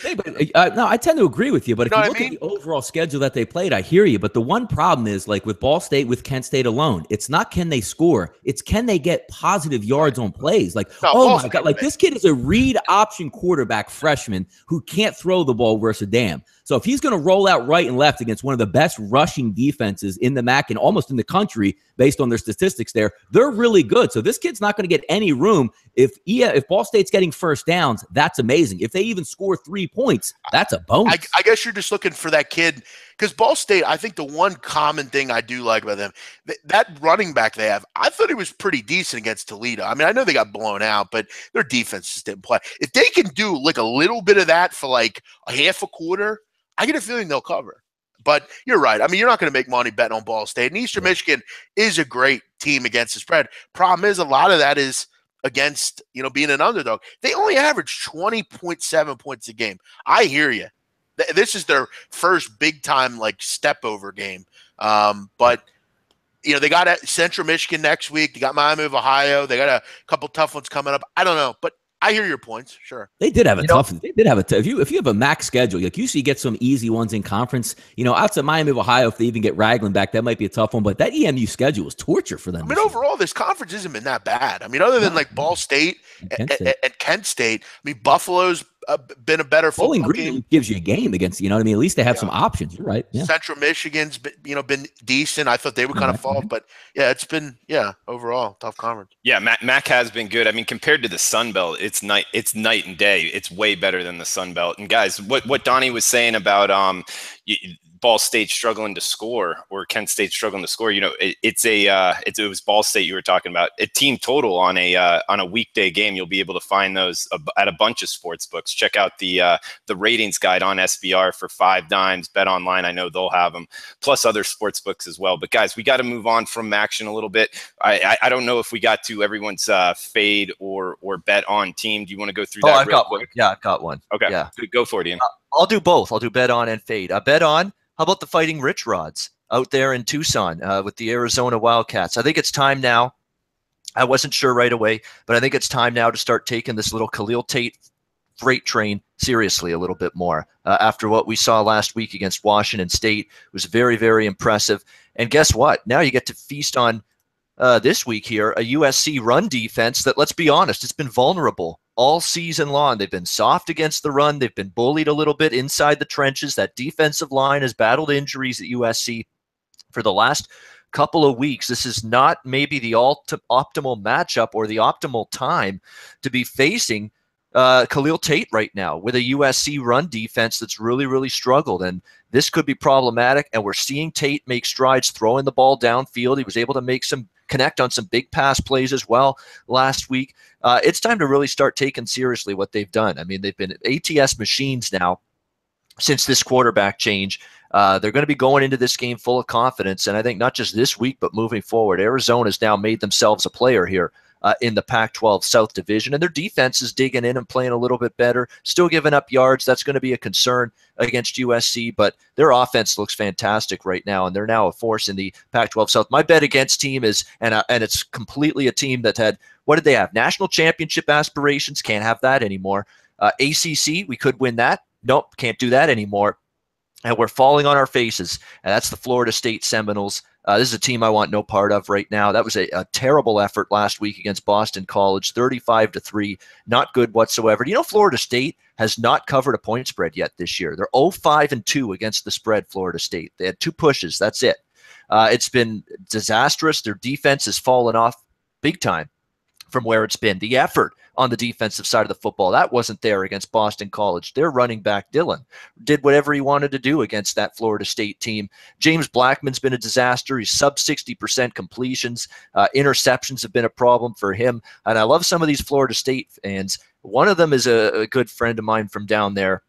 No, I tend to agree with you. But if you look at the overall schedule that they played, I hear you. But the one problem is, like with Ball State, with Kent State alone, it's not can they score. It's can they get positive yards on plays. Like, my God, like this kid is a read option quarterback freshman who can't throw the ball worth a damn. So if he's going to roll out right and left against one of the best rushing defenses in the MAC and almost in the country, based on their statistics there, they're really good. So this kid's not going to get any room. If Ball State's getting first downs, that's amazing. If they even score 3 points, that's a bonus. I guess you're just looking for that kid because Ball State, I think the one common thing I do like about them, that running back they have, I thought he was pretty decent against Toledo. I mean, I know they got blown out, but their defense just didn't play. If they can do like a little bit of that for like a half a quarter, I get a feeling they'll cover. But you're right. I mean, you're not going to make money betting on Ball State. And Eastern Michigan is a great team against the spread. Problem is, a lot of that is against, being an underdog. They only average 20.7 points a game. I hear you. This is their first big-time, step over game. But, they got Central Michigan next week. They got Miami of Ohio. They got a couple tough ones coming up. I don't know. But I hear your points. Sure. They did have a tough. They did have a tough. If you have a MAC schedule, like usually you get some easy ones in conference. Outside Miami of Ohio, if they even get Raglan back, that might be a tough one. But that EMU schedule is torture for them. I mean, overall, this conference hasn't been that bad. I mean, other than Ball State and Kent State. I mean, Buffalo's been a better football Bowling Green gives you a game against. At least they have some options. You're right. Yeah. Central Michigan's been decent. I thought they would kind of fall, but it's been overall tough conference. Yeah, MAC has been good. I mean, compared to the Sun Belt, it's night and day. It's way better than the Sun Belt. And guys, what Donnie was saying about Ball State struggling to score or Kent State struggling to score, it was Ball State you were talking about. A team total on a weekday game, you'll be able to find those at a bunch of sports books. Check out the ratings guide on SBR for 5 dimes. Bet Online, I know they'll have them, plus other sports books as well. But guys, we got to move on from MACtion a little bit. I don't know if we got to everyone's fade or bet on team. Do you want to go through that? I've got quick? One. Yeah, I've got one. Okay, yeah, go for it, Ian. I'll do both. I'll do bet on and fade. Bet on. How about the Fighting Rich Rods out there in Tucson with the Arizona Wildcats? I think it's time now. I wasn't sure right away, but I think it's time now to start taking this little Khalil Tate freight train seriously a little bit more. After what we saw last week against Washington State, it was very, very impressive. And guess what? Now you get to feast on this week here, a USC run defense that, let's be honest, it's been vulnerable all season long. They've been soft against the run. They've been bullied a little bit inside the trenches. That defensive line has battled injuries at USC for the last couple of weeks. This is not maybe the optimal matchup or the optimal time to be facing Khalil Tate right now with a USC run defense that's really, really struggled. And this could be problematic. And we're seeing Tate make strides throwing the ball downfield. He was able to connect on some big pass plays as well last week. It's time to really start taking seriously what they've done. I mean, they've been ATS machines now since this quarterback change. They're going to be going into this game full of confidence. And I think not just this week, but moving forward, Arizona's now made themselves a player here in the Pac-12 South Division. And their defense is digging in and playing a little bit better, still giving up yards. That's going to be a concern against USC, but their offense looks fantastic right now, and they're now a force in the Pac-12 South. My bet against team is, and it's completely a team that had, what did they have? National championship aspirations. Can't have that anymore. ACC, we could win that. Nope, can't do that anymore. And we're falling on our faces, and that's the Florida State Seminoles. This is a team I want no part of right now. That was a terrible effort last week against Boston College, 35-3, not good whatsoever. Do you know Florida State has not covered a point spread yet this year? They're 0-5-2 against the spread, Florida State. They had 2 pushes. That's it. It's been disastrous. Their defense has fallen off big time from where it's been. The effort on the defensive side of the football, that wasn't there against Boston College. Their running back, Dillon, did whatever he wanted to do against that Florida State team. James Blackman's been a disaster. He's sub 60% completions. Interceptions have been a problem for him. And I love some of these Florida State fans. One of them is a good friend of mine from down there.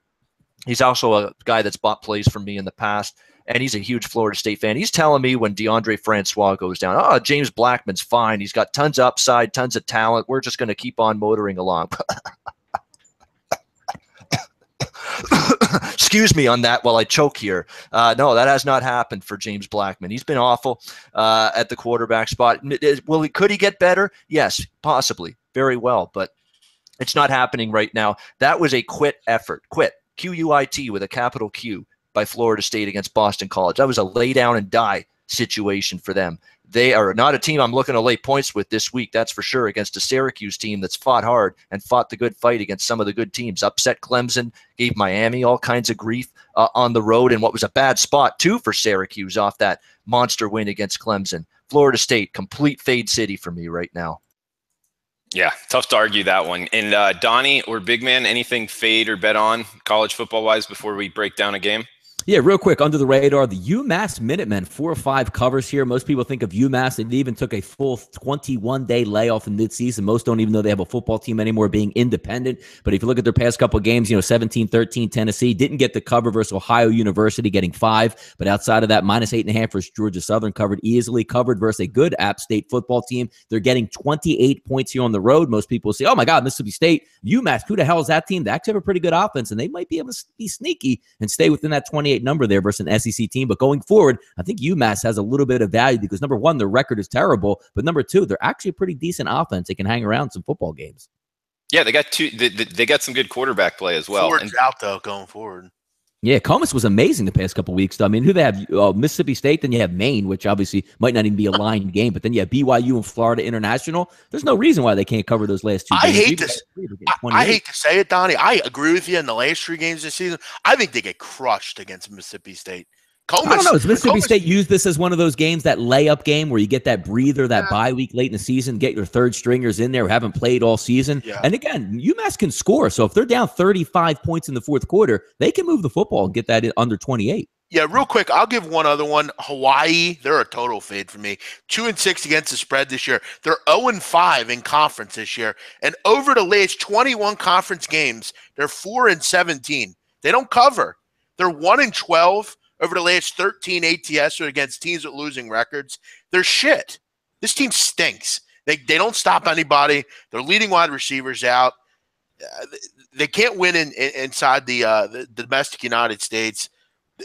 He's also a guy that's bought plays from me in the past, and he's a huge Florida State fan. He's telling me when DeAndre Francois goes down, oh, James Blackman's fine. He's got tons of upside, tons of talent. We're just going to keep on motoring along. Excuse me on that while I choke here. No, that has not happened for James Blackman. He's been awful at the quarterback spot. Could he get better? Yes, possibly. Very well, but it's not happening right now. That was a quit effort. Quit. Q-U-I-T with a capital Q by Florida State against Boston College. That was a lay down and die situation for them. They are not a team I'm looking to lay points with this week, that's for sure, against a Syracuse team that's fought hard and fought the good fight against some of the good teams. Upset Clemson, gave Miami all kinds of grief on the road, and what was a bad spot, too, for Syracuse off that monster win against Clemson. Florida State, complete fade city for me right now. Yeah, tough to argue that one. And Donnie or Big Man, anything fade or bet on college football-wise before we break down a game? Yeah, real quick, under the radar, the UMass Minutemen, 4 or 5 covers here. Most people think of UMass. They even took a full 21-day layoff in midseason. Most don't even know they have a football team anymore, being independent. But if you look at their past couple of games, 17-13 Tennessee. Didn't get the cover versus Ohio University, getting 5. But outside of that, minus 8.5 versus Georgia Southern, covered easily. Covered versus a good App State football team. They're getting 28 points here on the road. Most people say, oh, my God, Mississippi State, UMass, who the hell is that team? They actually have a pretty good offense, and they might be able to be sneaky and stay within that 28 number there versus an SEC team. But going forward, I think UMass has a little bit of value because, number one, their record is terrible, but number two, they're actually a pretty decent offense. They can hang around some football games. Yeah, they got they got some good quarterback play as well. Ford's out, though, going forward. Yeah, Comus was amazing the past couple of weeks, though. I mean, who they have? Mississippi State, then you have Maine, which obviously might not even be a line game, but then you have BYU and Florida International. There's no reason why they can't cover those last 2 games. I hate to say it, Donnie. I agree with you in the last 3 games this season. I think they get crushed against Mississippi State. I don't know. Does Mississippi State use this as one of those games, that layup game where you get that breather, that bye week late in the season, get your third stringers in there who haven't played all season? Yeah. And again, UMass can score. So if they're down 35 points in the fourth quarter, they can move the football and get that in under 28. Yeah, real quick, I'll give one other one. Hawaii, they're a total fade for me. 2-6 against the spread this year. They're 0-5 in conference this year. And over the last 21 conference games, they're 4-17. They don't cover. They're 1-12. Over the last 13 ATS or against teams with losing records. They're shit. This team stinks. They don't stop anybody. They're leading wide receivers out. They can't win inside the domestic United States.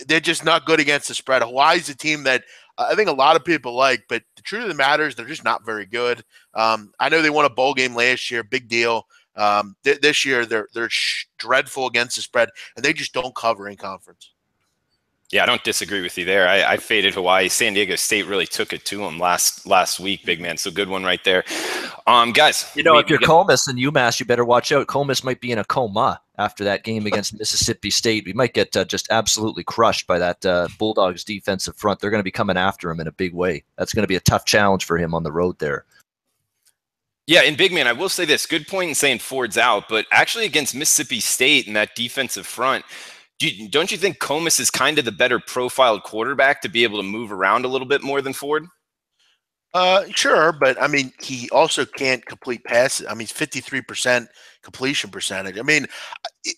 They're just not good against the spread. Hawaii's a team that I think a lot of people like, but the truth of the matter is they're just not very good. I know they won a bowl game last year, big deal. This year they're dreadful against the spread, and they just don't cover in conference. Yeah, I don't disagree with you there. I faded Hawaii. San Diego State really took it to them last week, big man. So good one right there. Guys. If you're Comus and UMass, you better watch out. Comus might be in a coma after that game against Mississippi State. We might get just absolutely crushed by that Bulldogs defensive front. They're going to be coming after him in a big way. That's going to be a tough challenge for him on the road there. Yeah, and big man, I will say this. Good point in saying Ford's out, but actually against Mississippi State and that defensive front, don't you think Comus is kind of the better profiled quarterback to be able to move around a little bit more than Ford? Sure, but I mean, he also can't complete passes. I mean, he's 53% completion percentage. I mean,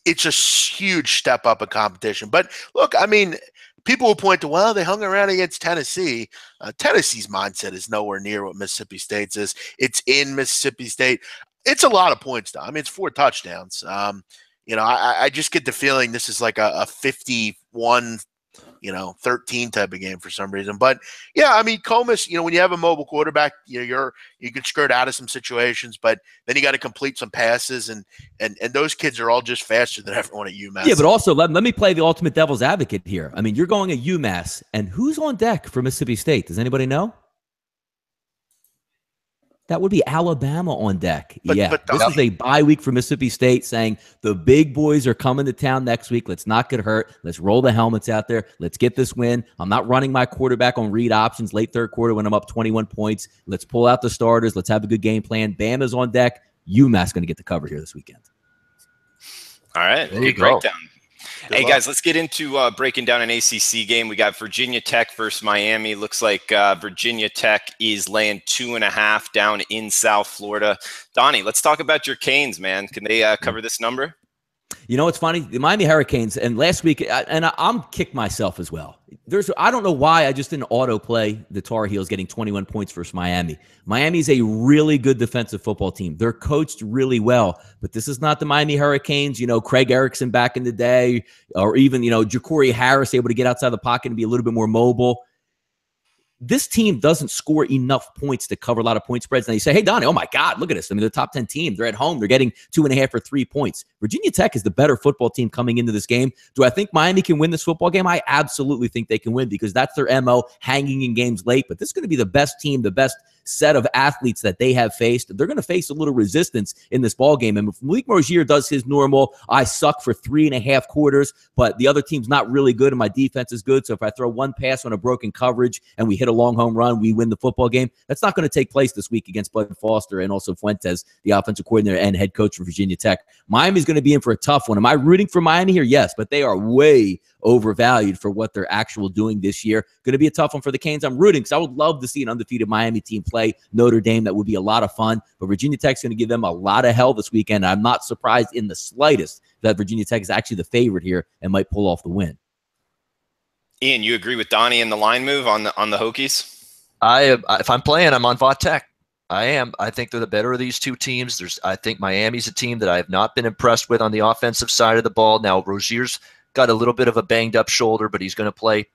it's a huge step up in competition. But look, I mean, people will point to, well, they hung around against Tennessee. Tennessee's mindset is nowhere near what Mississippi State's is. It's in Mississippi State. It's a lot of points, though. I mean, it's 4 touchdowns. I just get the feeling this is like a 51 13 type of game for some reason. But yeah, I mean, Comus, when you have a mobile quarterback, you can skirt out of some situations, but then you got to complete some passes, and those kids are all just faster than everyone at UMass. Yeah, but also let me play the ultimate devil's advocate here. I mean, you're going at UMass, and who's on deck for Mississippi State? Does anybody know? That would be Alabama on deck. But this is a bye week for Mississippi State, saying the big boys are coming to town next week. Let's not get hurt. Let's roll the helmets out there. Let's get this win. I'm not running my quarterback on read options late third quarter when I'm up 21 points. Let's pull out the starters. Let's have a good game plan. Bama's on deck. UMass going to get the cover here this weekend. All right. Good breakdown. Hey, guys, let's get into breaking down an ACC game. We got Virginia Tech versus Miami. Looks like Virginia Tech is laying 2.5 down in South Florida. Donnie, let's talk about your Canes, man. Can they cover this number? You know what's funny? The Miami Hurricanes, and last week, I'm kicked myself as well. I don't know why I just didn't autoplay the Tar Heels getting 21 points versus Miami. Miami's a really good defensive football team. They're coached really well, but this is not the Miami Hurricanes. Craig Erickson back in the day, or even, Ja'Cory Harris able to get outside the pocket and be a little bit more mobile. This team doesn't score enough points to cover a lot of point spreads. And you say, hey, Donnie, oh my God, look at this. I mean, they're top 10 team. They're at home. They're getting 2.5 or 3 points. Virginia Tech is the better football team coming into this game. Do I think Miami can win this football game? I absolutely think they can win because that's their MO, hanging in games late. But this is going to be the best team, the best set of athletes that they have faced. They're going to face a little resistance in this ball game. And if Malik Mosier does his normal, I suck for 3.5 quarters, but the other team's not really good and my defense is good. So if I throw one pass on a broken coverage and we hit a long home run, we win the football game. That's not going to take place this week against Bud Foster and also Fuentes, the offensive coordinator and head coach for Virginia Tech. Miami's going to be in for a tough one. Am I rooting for Miami here? Yes, but they are way overvalued for what they're actually doing this year. Going to be a tough one for the Canes. I'm rooting because I would love to see an undefeated Miami team play Notre Dame. That would be a lot of fun. But Virginia Tech's going to give them a lot of hell this weekend. I'm not surprised in the slightest that Virginia Tech is actually the favorite here and might pull off the win. Ian, you agree with Donnie in the line move on the Hokies? If I'm playing, I'm on Vaught Tech. I am. I think they're the better of these two teams. I think Miami's a team that I have not been impressed with on the offensive side of the ball. Now, Rozier's got a little bit of a banged up shoulder, but he's going to play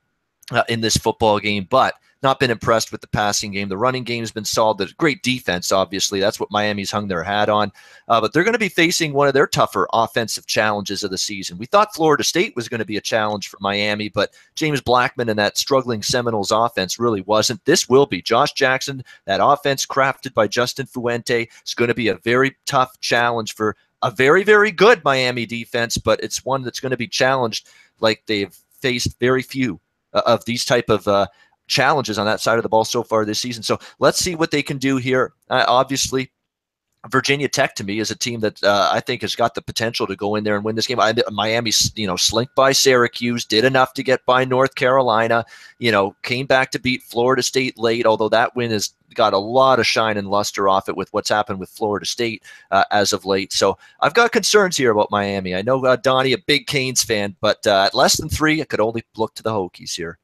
in this football game, but not been impressed with the passing game. The running game has been solid. There's great defense, obviously. That's what Miami's hung their hat on. But they're going to be facing one of their tougher offensive challenges of the season. We thought Florida State was going to be a challenge for Miami, but James Blackman and that struggling Seminoles offense really wasn't. This will be. Josh Jackson, that offense crafted by Justin Fuente, is going to be a very tough challenge for a very, very good Miami defense, but it's one that's going to be challenged like they've faced very few of these type of challenges on that side of the ball so far this season. So let's see what they can do here. Obviously, Virginia Tech to me is a team that I think has got the potential to go in there and win this game. Miami, slinked by Syracuse, did enough to get by North Carolina, came back to beat Florida State late, although that win has got a lot of shine and luster off it with what's happened with Florida State as of late. So I've got concerns here about Miami. I know Donnie, a big Canes fan, but at less than 3, I could only look to the Hokies here.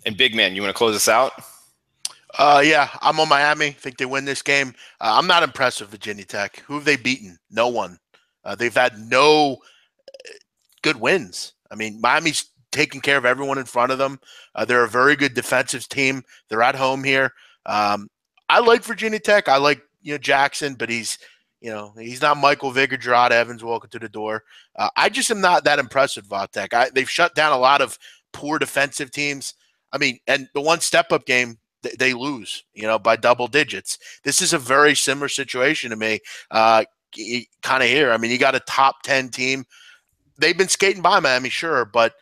And big man, you want to close us out? Yeah, I'm on Miami. I think they win this game. I'm not impressed with Virginia Tech. Who have they beaten? No one. They've had no good wins. I mean, Miami's taking care of everyone in front of them. They're a very good defensive team. They're at home here. I like Virginia Tech. I like Jackson, but he's not Michael Vick or Gerard Evans walking through the door. I just am not that impressed with Vaught Tech. They've shut down a lot of poor defensive teams. I mean, and the one step-up game, they lose, by double digits. This is a very similar situation to me, kind of here. I mean, you got a top 10 team. They've been skating by Miami, sure, but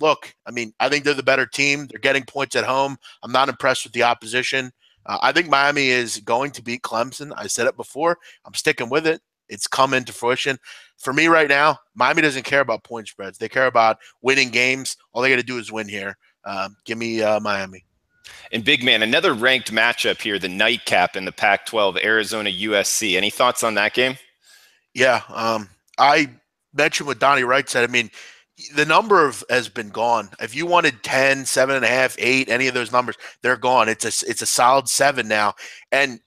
look, I mean, I think they're the better team. They're getting points at home. I'm not impressed with the opposition. I think Miami is going to beat Clemson. I said it before. I'm sticking with it. It's come into fruition. For me right now, Miami doesn't care about point spreads. They care about winning games. All they got to do is win here. Give me Miami. And big man, another ranked matchup here, the nightcap in the Pac-12, Arizona USC. Any thoughts on that game? Yeah, I mentioned what Donnie Wright said. I mean, the number has been gone. If you wanted 10, 7.5, 8, any of those numbers, they're gone. It's a solid 7 now. And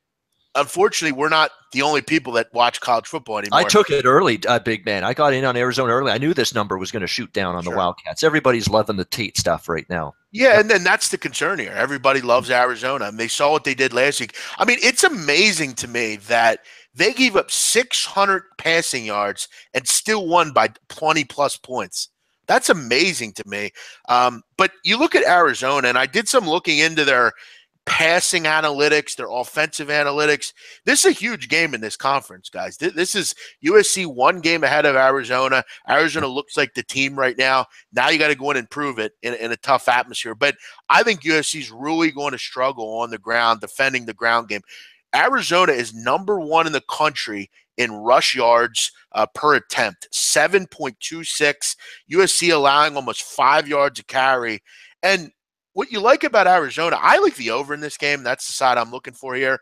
unfortunately, we're not the only people that watch college football anymore. I took it early, big man. I got in on Arizona early. I knew this number was going to shoot down on the Wildcats. Everybody's loving the Tate stuff right now. Yeah, and then that's the concern here. Everybody loves Arizona, and they saw what they did last week. I mean, it's amazing to me that they gave up 600 passing yards and still won by 20-plus points. That's amazing to me. But you look at Arizona, and I did some looking into their passing analytics, their offensive analytics. This is a huge game in this conference, guys. This is USC one game ahead of Arizona. Arizona looks like the team right now. Now you got to go in and prove it in a tough atmosphere. But I think USC is really going to struggle on the ground, defending the ground game. Arizona is number 1 in the country in rush yards per attempt, 7.26. USC allowing almost 5 yards a carry. And what you like about Arizona, I like the over in this game. That's the side I'm looking for here.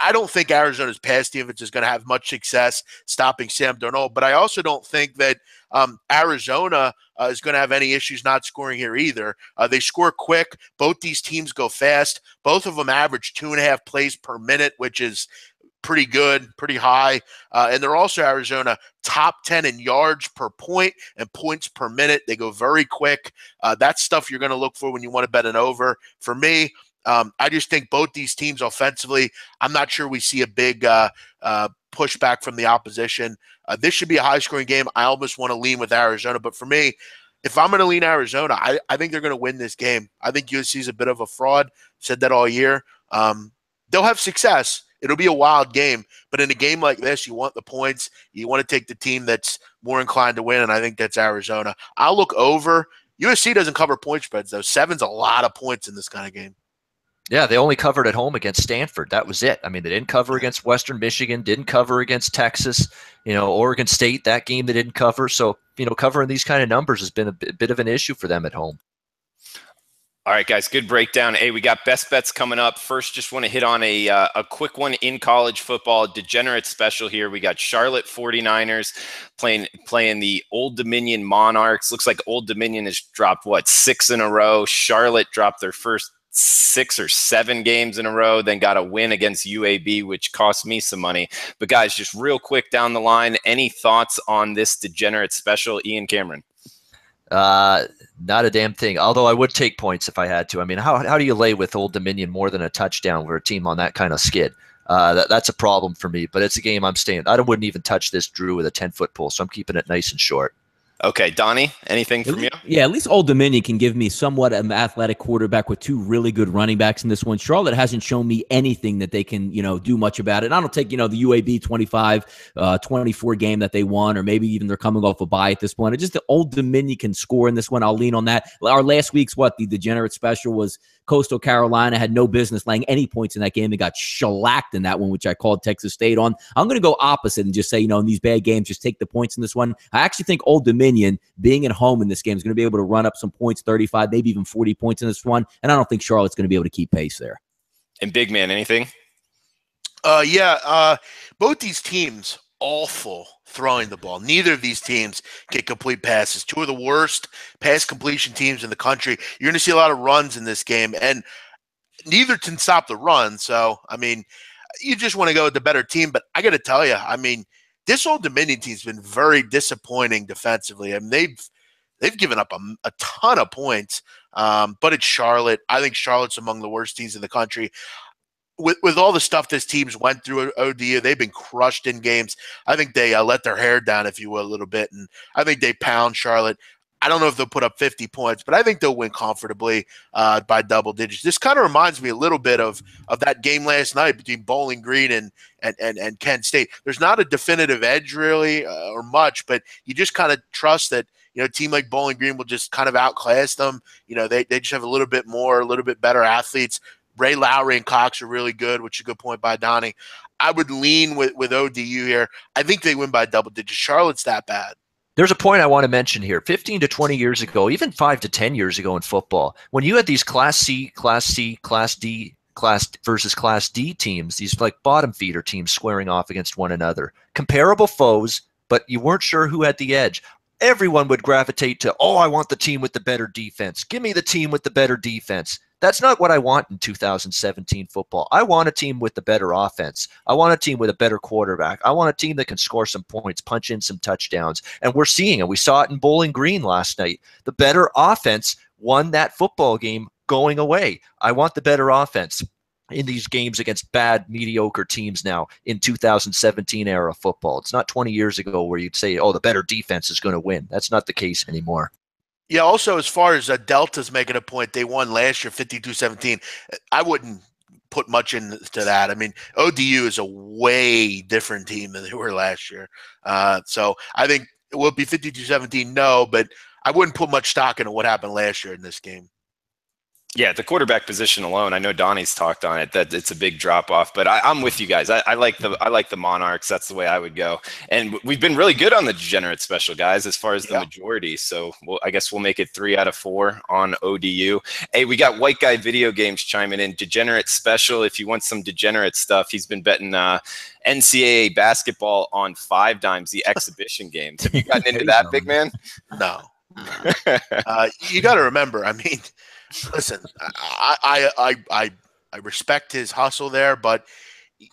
I don't think Arizona's pass defense is going to have much success stopping Sam Darnold, but I also don't think that Arizona is going to have any issues not scoring here either. They score quick. Both these teams go fast. Both of them average 2.5 plays per minute, which is pretty good, pretty high. And they're also, Arizona, top 10 in yards per point and points per minute. They go very quick. That's stuff you're going to look for when you want to bet an over. For me, I just think both these teams offensively, I'm not sure we see a big pushback from the opposition. This should be a high-scoring game. I almost want to lean with Arizona. But for me, if I'm going to lean Arizona, I think they're going to win this game. I think USC is a bit of a fraud. Said that all year. They'll have success. It'll be a wild game. But in a game like this, you want the points. You want to take the team that's more inclined to win, and I think that's Arizona. I'll look over. USC doesn't cover point spreads, though. 7's a lot of points in this kind of game. Yeah, they only covered at home against Stanford. That was it. I mean, they didn't cover against Western Michigan, didn't cover against Texas, Oregon State, that game they didn't cover. So, covering these kind of numbers has been a bit of an issue for them at home. All right, guys, good breakdown. Hey, we got best bets coming up. First, just want to hit on a quick one in college football. Degenerate special here. We got Charlotte 49ers playing the Old Dominion Monarchs. Looks like Old Dominion has dropped, 6 in a row. Charlotte dropped their first 6 or 7 games in a row, then got a win against UAB, which cost me some money. But guys, just real quick down the line, any thoughts on this degenerate special, Ian Cameron? Not a damn thing. Although I would take points if I had to. I mean, how do you lay with Old Dominion more than a touchdown for a team on that kind of skid? That's a problem for me. But it's a game I'm staying. I wouldn't even touch this Drew with a 10-foot pole, so I'm keeping it nice and short. Okay, Donnie, anything from you? Yeah, at least Old Dominion can give me somewhat an athletic quarterback with 2 really good running backs in this one. Charlotte hasn't shown me anything that they can, do much about it. And I don't take, the UAB 25-24 game that they won, or maybe even they're coming off a bye at this point. It's just the Old Dominion can score in this one. I'll lean on that. Our last week's the degenerate special was Coastal Carolina had no business laying any points in that game. They got shellacked in that one, which I called Texas State on. I'm going to go opposite and just say, in these bad games, just take the points in this one. I actually think Old Dominion, being at home in this game, is going to be able to run up some points, 35, maybe even 40 points in this one. And I don't think Charlotte's going to be able to keep pace there. And big man, anything? Both these teams, awful throwing the ball. Neither of these teams get complete passes. 2 of the worst pass completion teams in the country. You're going to see a lot of runs in this game, and neither can stop the run. So, I mean, you just want to go with the better team. But I got to tell you, I mean, this Old Dominion team's been very disappointing defensively. I mean, they've given up a ton of points, but it's Charlotte. I think Charlotte's among the worst teams in the country. With all the stuff this team's went through, ODU, they've been crushed in games. I think they let their hair down, if you will, a little bit, and I think they pound Charlotte. I don't know if they'll put up 50 points, but I think they'll win comfortably by double digits. This kind of reminds me a little bit of that game last night between Bowling Green and Kent State. There's not a definitive edge really or much, but you just kind of trust that, you know, a team like Bowling Green will just kind of outclass them. You know, they just have a little bit better athletes. Ray Lowry and Cox are really good, which is a good point by Donnie. I would lean with ODU here. I think they win by double digits. Charlotte's that bad. There's a point I want to mention here. 15 to 20 years ago, even 5 to 10 years ago in football, when you had these Class C, Class D versus Class D teams, these like bottom feeder teams squaring off against one another, comparable foes, but you weren't sure who had the edge. Everyone would gravitate to, oh, I want the team with the better defense. Give me the team with the better defense. That's not what I want in 2017 football. I want a team with the better offense. I want a team with a better quarterback. I want a team that can score some points, punch in some touchdowns. And we're seeing it. We saw it in Bowling Green last night. The better offense won that football game going away. I want the better offense in these games against bad, mediocre teams now in 2017 era football. It's not 20 years ago where you'd say, oh, the better defense is going to win. That's not the case anymore. Yeah, also, as far as Delta's making a point, they won last year 52-17. I wouldn't put much into that. I mean, ODU is a way different team than they were last year. So I think it will be 52-17, no, but I wouldn't put much stock into what happened last year in this game. Yeah, the quarterback position alone, I know Donnie's talked on it, that it's a big drop off, but I'm with you guys. I like the Monarchs. That's the way I would go. And we've been really good on the degenerate special, guys, as far as the majority. So I guess we'll make it 3 out of 4 on ODU. Hey, we got White Guy Video Games chiming in. Degenerate special. If you want some degenerate stuff, he's been betting NCAA basketball on 5 dimes, the exhibition games. Have you gotten into that, big man? No. You got to remember, I mean, listen, I respect his hustle there, but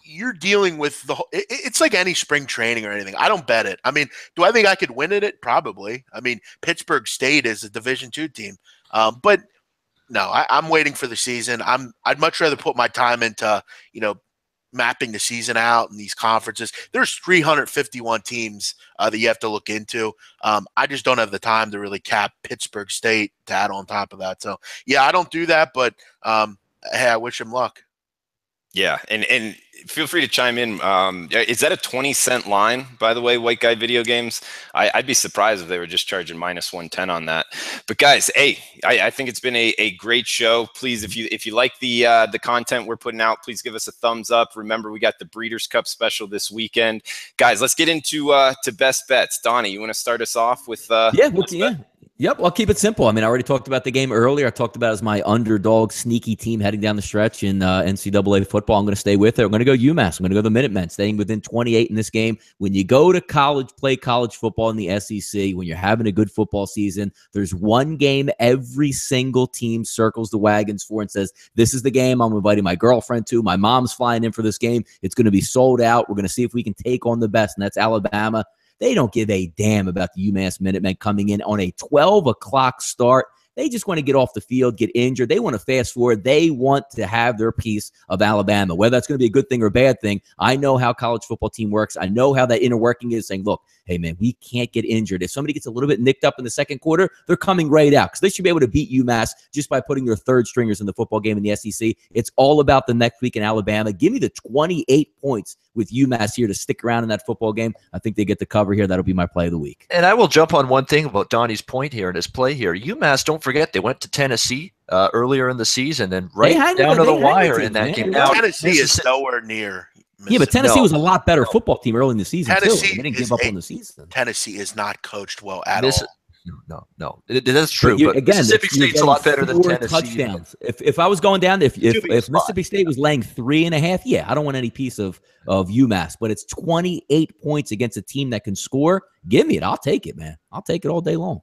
you're dealing with it's like any spring training or anything. I don't bet it. I mean, do I think I could win at it? Probably. I mean, Pittsburgh State is a Division II team. But no, I'm waiting for the season. I'd much rather put my time into, you know, mapping the season out in these conferences. There's 351 teams that you have to look into. I just don't have the time to really cap Pittsburgh State to add on top of that. So, yeah, I don't do that, but hey, I wish him luck. Yeah, and feel free to chime in. Is that a 20-cent line, by the way, White Guy Video Games? I'd be surprised if they were just charging -110 on that. But guys, hey, I think it's been a great show. Please, if you like the content we're putting out, please give us a thumbs up. Remember, we got the Breeders' Cup special this weekend. Guys, let's get into to best bets. Donnie, you want to start us off with Yep, I'll keep it simple. I mean, I already talked about the game earlier. I talked about it as my underdog sneaky team heading down the stretch in NCAA football. I'm going to stay with it. I'm going to go UMass. I'm going to go the Minutemen, staying within 28 in this game. When you go to college, play college football in the SEC, when you're having a good football season, there's one game every single team circles the wagons for and says, this is the game I'm inviting my girlfriend to. My mom's flying in for this game. It's going to be sold out. We're going to see if we can take on the best, and that's Alabama. They don't give a damn about the UMass Minutemen coming in on a 12 o'clock start. They just want to get off the field, get injured. They want to fast forward. They want to have their piece of Alabama. Whether that's going to be a good thing or a bad thing, I know how college football team works. I know how that inner working is, saying, look, hey, man, we can't get injured. If somebody gets a little bit nicked up in the second quarter, they're coming right out because they should be able to beat UMass just by putting their third stringers in the football game in the SEC. It's all about the next week in Alabama. Give me the 28 points with UMass here to stick around in that football game. I think they get the cover here. That'll be my play of the week. And I will jump on one thing about Donnie's point here and his play here. UMass, don't forget, they went to Tennessee earlier in the season and down to the wire in that game. Now, Tennessee is nowhere near. Yeah, but Tennessee was a lot better football team early in the season, too. They didn't give up on the season. Tennessee is not coached well at all. No. That's true. But again, Mississippi State's a lot better than Tennessee. Touchdowns. If I was going down, if Mississippi State was laying 3.5, yeah, I don't want any piece of UMass. But it's 28 points against a team that can score. Give me it. I'll take it, man. I'll take it all day long.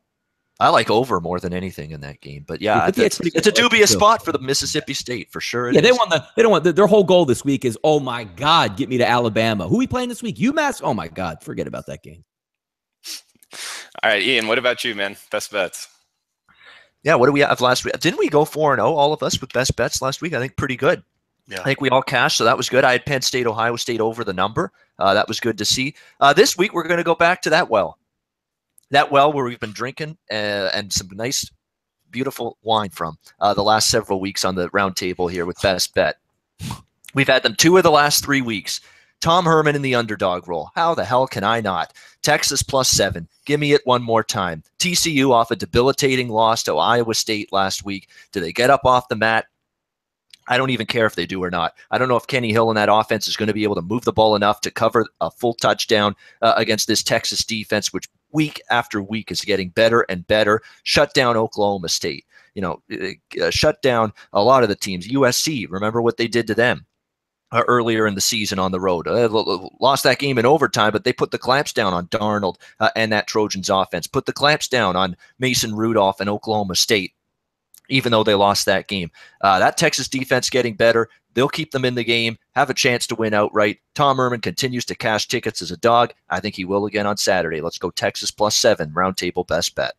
I like over more than anything in that game, but yeah, it's a dubious spot for the Mississippi State for sure. They don't want their whole goal this week is, oh my God, get me to Alabama. Who are we playing this week? UMass. Oh my God, forget about that game. All right, Ian, what about you, man? Best bets. Yeah, what do we have last week? Didn't we go 4-0, all of us, with best bets last week? I think pretty good. Yeah. I think we all cashed, so that was good. I had Penn State, Ohio State over the number. That was good to see. This week, we're going to go back to that well. that well where we've been drinking and some nice, beautiful wine from the last several weeks on the round table here with Best Bet. We've had them 2 of the last 3 weeks. Tom Herman in the underdog role. How the hell can I not? Texas +7. Give me it one more time. TCU off a debilitating loss to Iowa State last week. Do they get up off the mat? I don't even care if they do or not. I don't know if Kenny Hill and that offense is going to be able to move the ball enough to cover a full touchdown against this Texas defense, which week after week is getting better and better. Shut down Oklahoma State. Shut down a lot of the teams. USC, remember what they did to them earlier in the season on the road. Lost that game in overtime, but they put the clamps down on Darnold and that Trojans offense. Put the clamps down on Mason Rudolph and Oklahoma State, even though they lost that game. That Texas defense getting better. They'll keep them in the game, have a chance to win outright. Tom Herman continues to cash tickets as a dog. I think he will again on Saturday. Let's go Texas +7, round table best bet.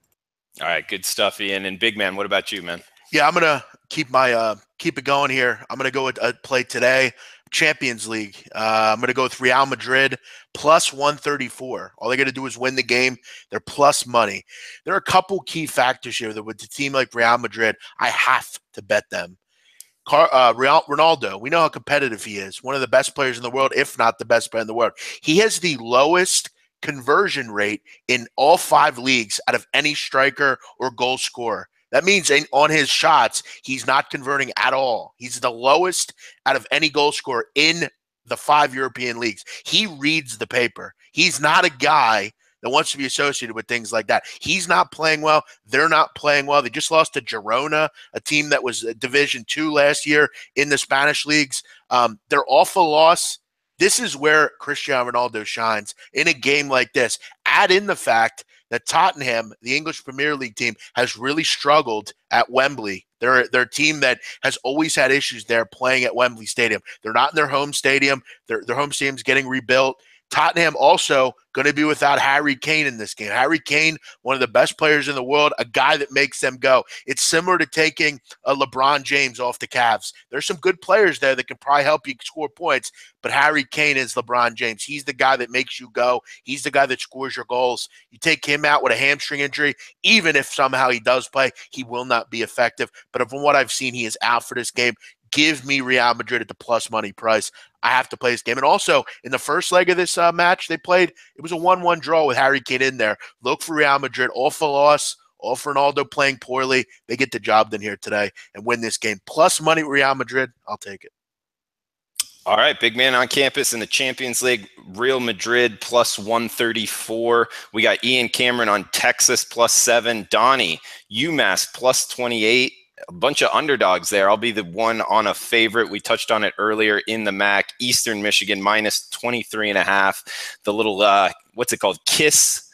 All right, good stuff, Ian. And Big Man, what about you, man? Yeah, I'm gonna keep it going here. I'm gonna go with a play today, Champions League. I'm gonna go with Real Madrid +134. All they got to do is win the game. They're plus money. There are a couple key factors here that with a team like Real Madrid, I have to bet them. Ronaldo, we know how competitive he is. One of the best players in the world, if not the best player in the world. He has the lowest conversion rate in all 5 leagues out of any striker or goal scorer. That means on his shots, he's not converting at all. He's the lowest out of any goal scorer in the 5 European leagues. He reads the paper. He's not a guy that wants to be associated with things like that. He's not playing well. They're not playing well. They just lost to Girona, a team that was Division II last year in the Spanish leagues. Their awful loss. This is where Cristiano Ronaldo shines in a game like this. Add in the fact that Tottenham, the English Premier League team, has really struggled at Wembley. They're a team that has always had issues there playing at Wembley Stadium. They're not in their home stadium. Their home stadium's getting rebuilt. Tottenham also going to be without Harry Kane in this game. Harry Kane, one of the best players in the world, a guy that makes them go. It's similar to taking a LeBron James off the Cavs. There's some good players there that can probably help you score points, but Harry Kane is LeBron James. He's the guy that makes you go. He's the guy that scores your goals. You take him out with a hamstring injury, even if somehow he does play, he will not be effective. But from what I've seen, he is out for this game. Give me Real Madrid at the plus money price. I have to play this game. And also, in the first leg of this match they played, it was a 1-1 draw with Harry Kane in there. Look for Real Madrid. All for loss. All for Ronaldo playing poorly. They get the job done here today and win this game. Plus money Real Madrid. I'll take it. All right, Big Man on campus in the Champions League, Real Madrid +134. We got Ian Cameron on Texas +7. Donnie, UMass +28. A bunch of underdogs there. I'll be the one on a favorite. We touched on it earlier in the MAC. Eastern Michigan -23.5. The little, what's it called? KISS.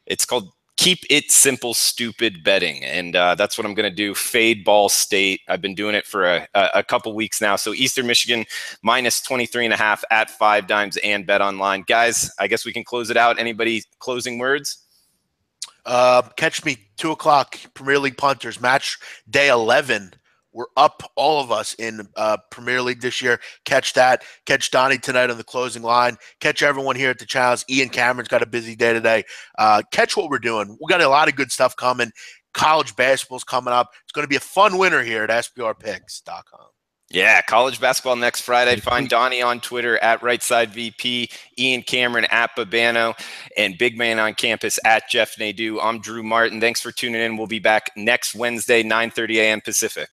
It's called Keep It Simple Stupid Betting. And that's what I'm going to do. Fade Ball State. I've been doing it for a couple weeks now. So Eastern Michigan -23.5 at 5 dimes and Bet Online. Guys, I guess we can close it out. Anybody closing words? Catch me 2 o'clock Premier League punters match day 11. We're up, all of us, in Premier League this year. Catch that. Catch Donnie tonight on the closing line. Catch everyone here at the channels. Ian Cameron's got a busy day today. Catch what we're doing. We got a lot of good stuff coming. College basketball's coming up. It's going to be a fun winter here at SBRpicks.com. Yeah, college basketball next Friday. Find Donnie on Twitter at RightSideVP, Ian Cameron at Babano, and Big Man on campus at Jeff Nadeau. I'm Drew Martin. Thanks for tuning in. We'll be back next Wednesday, 9:30 a.m. Pacific.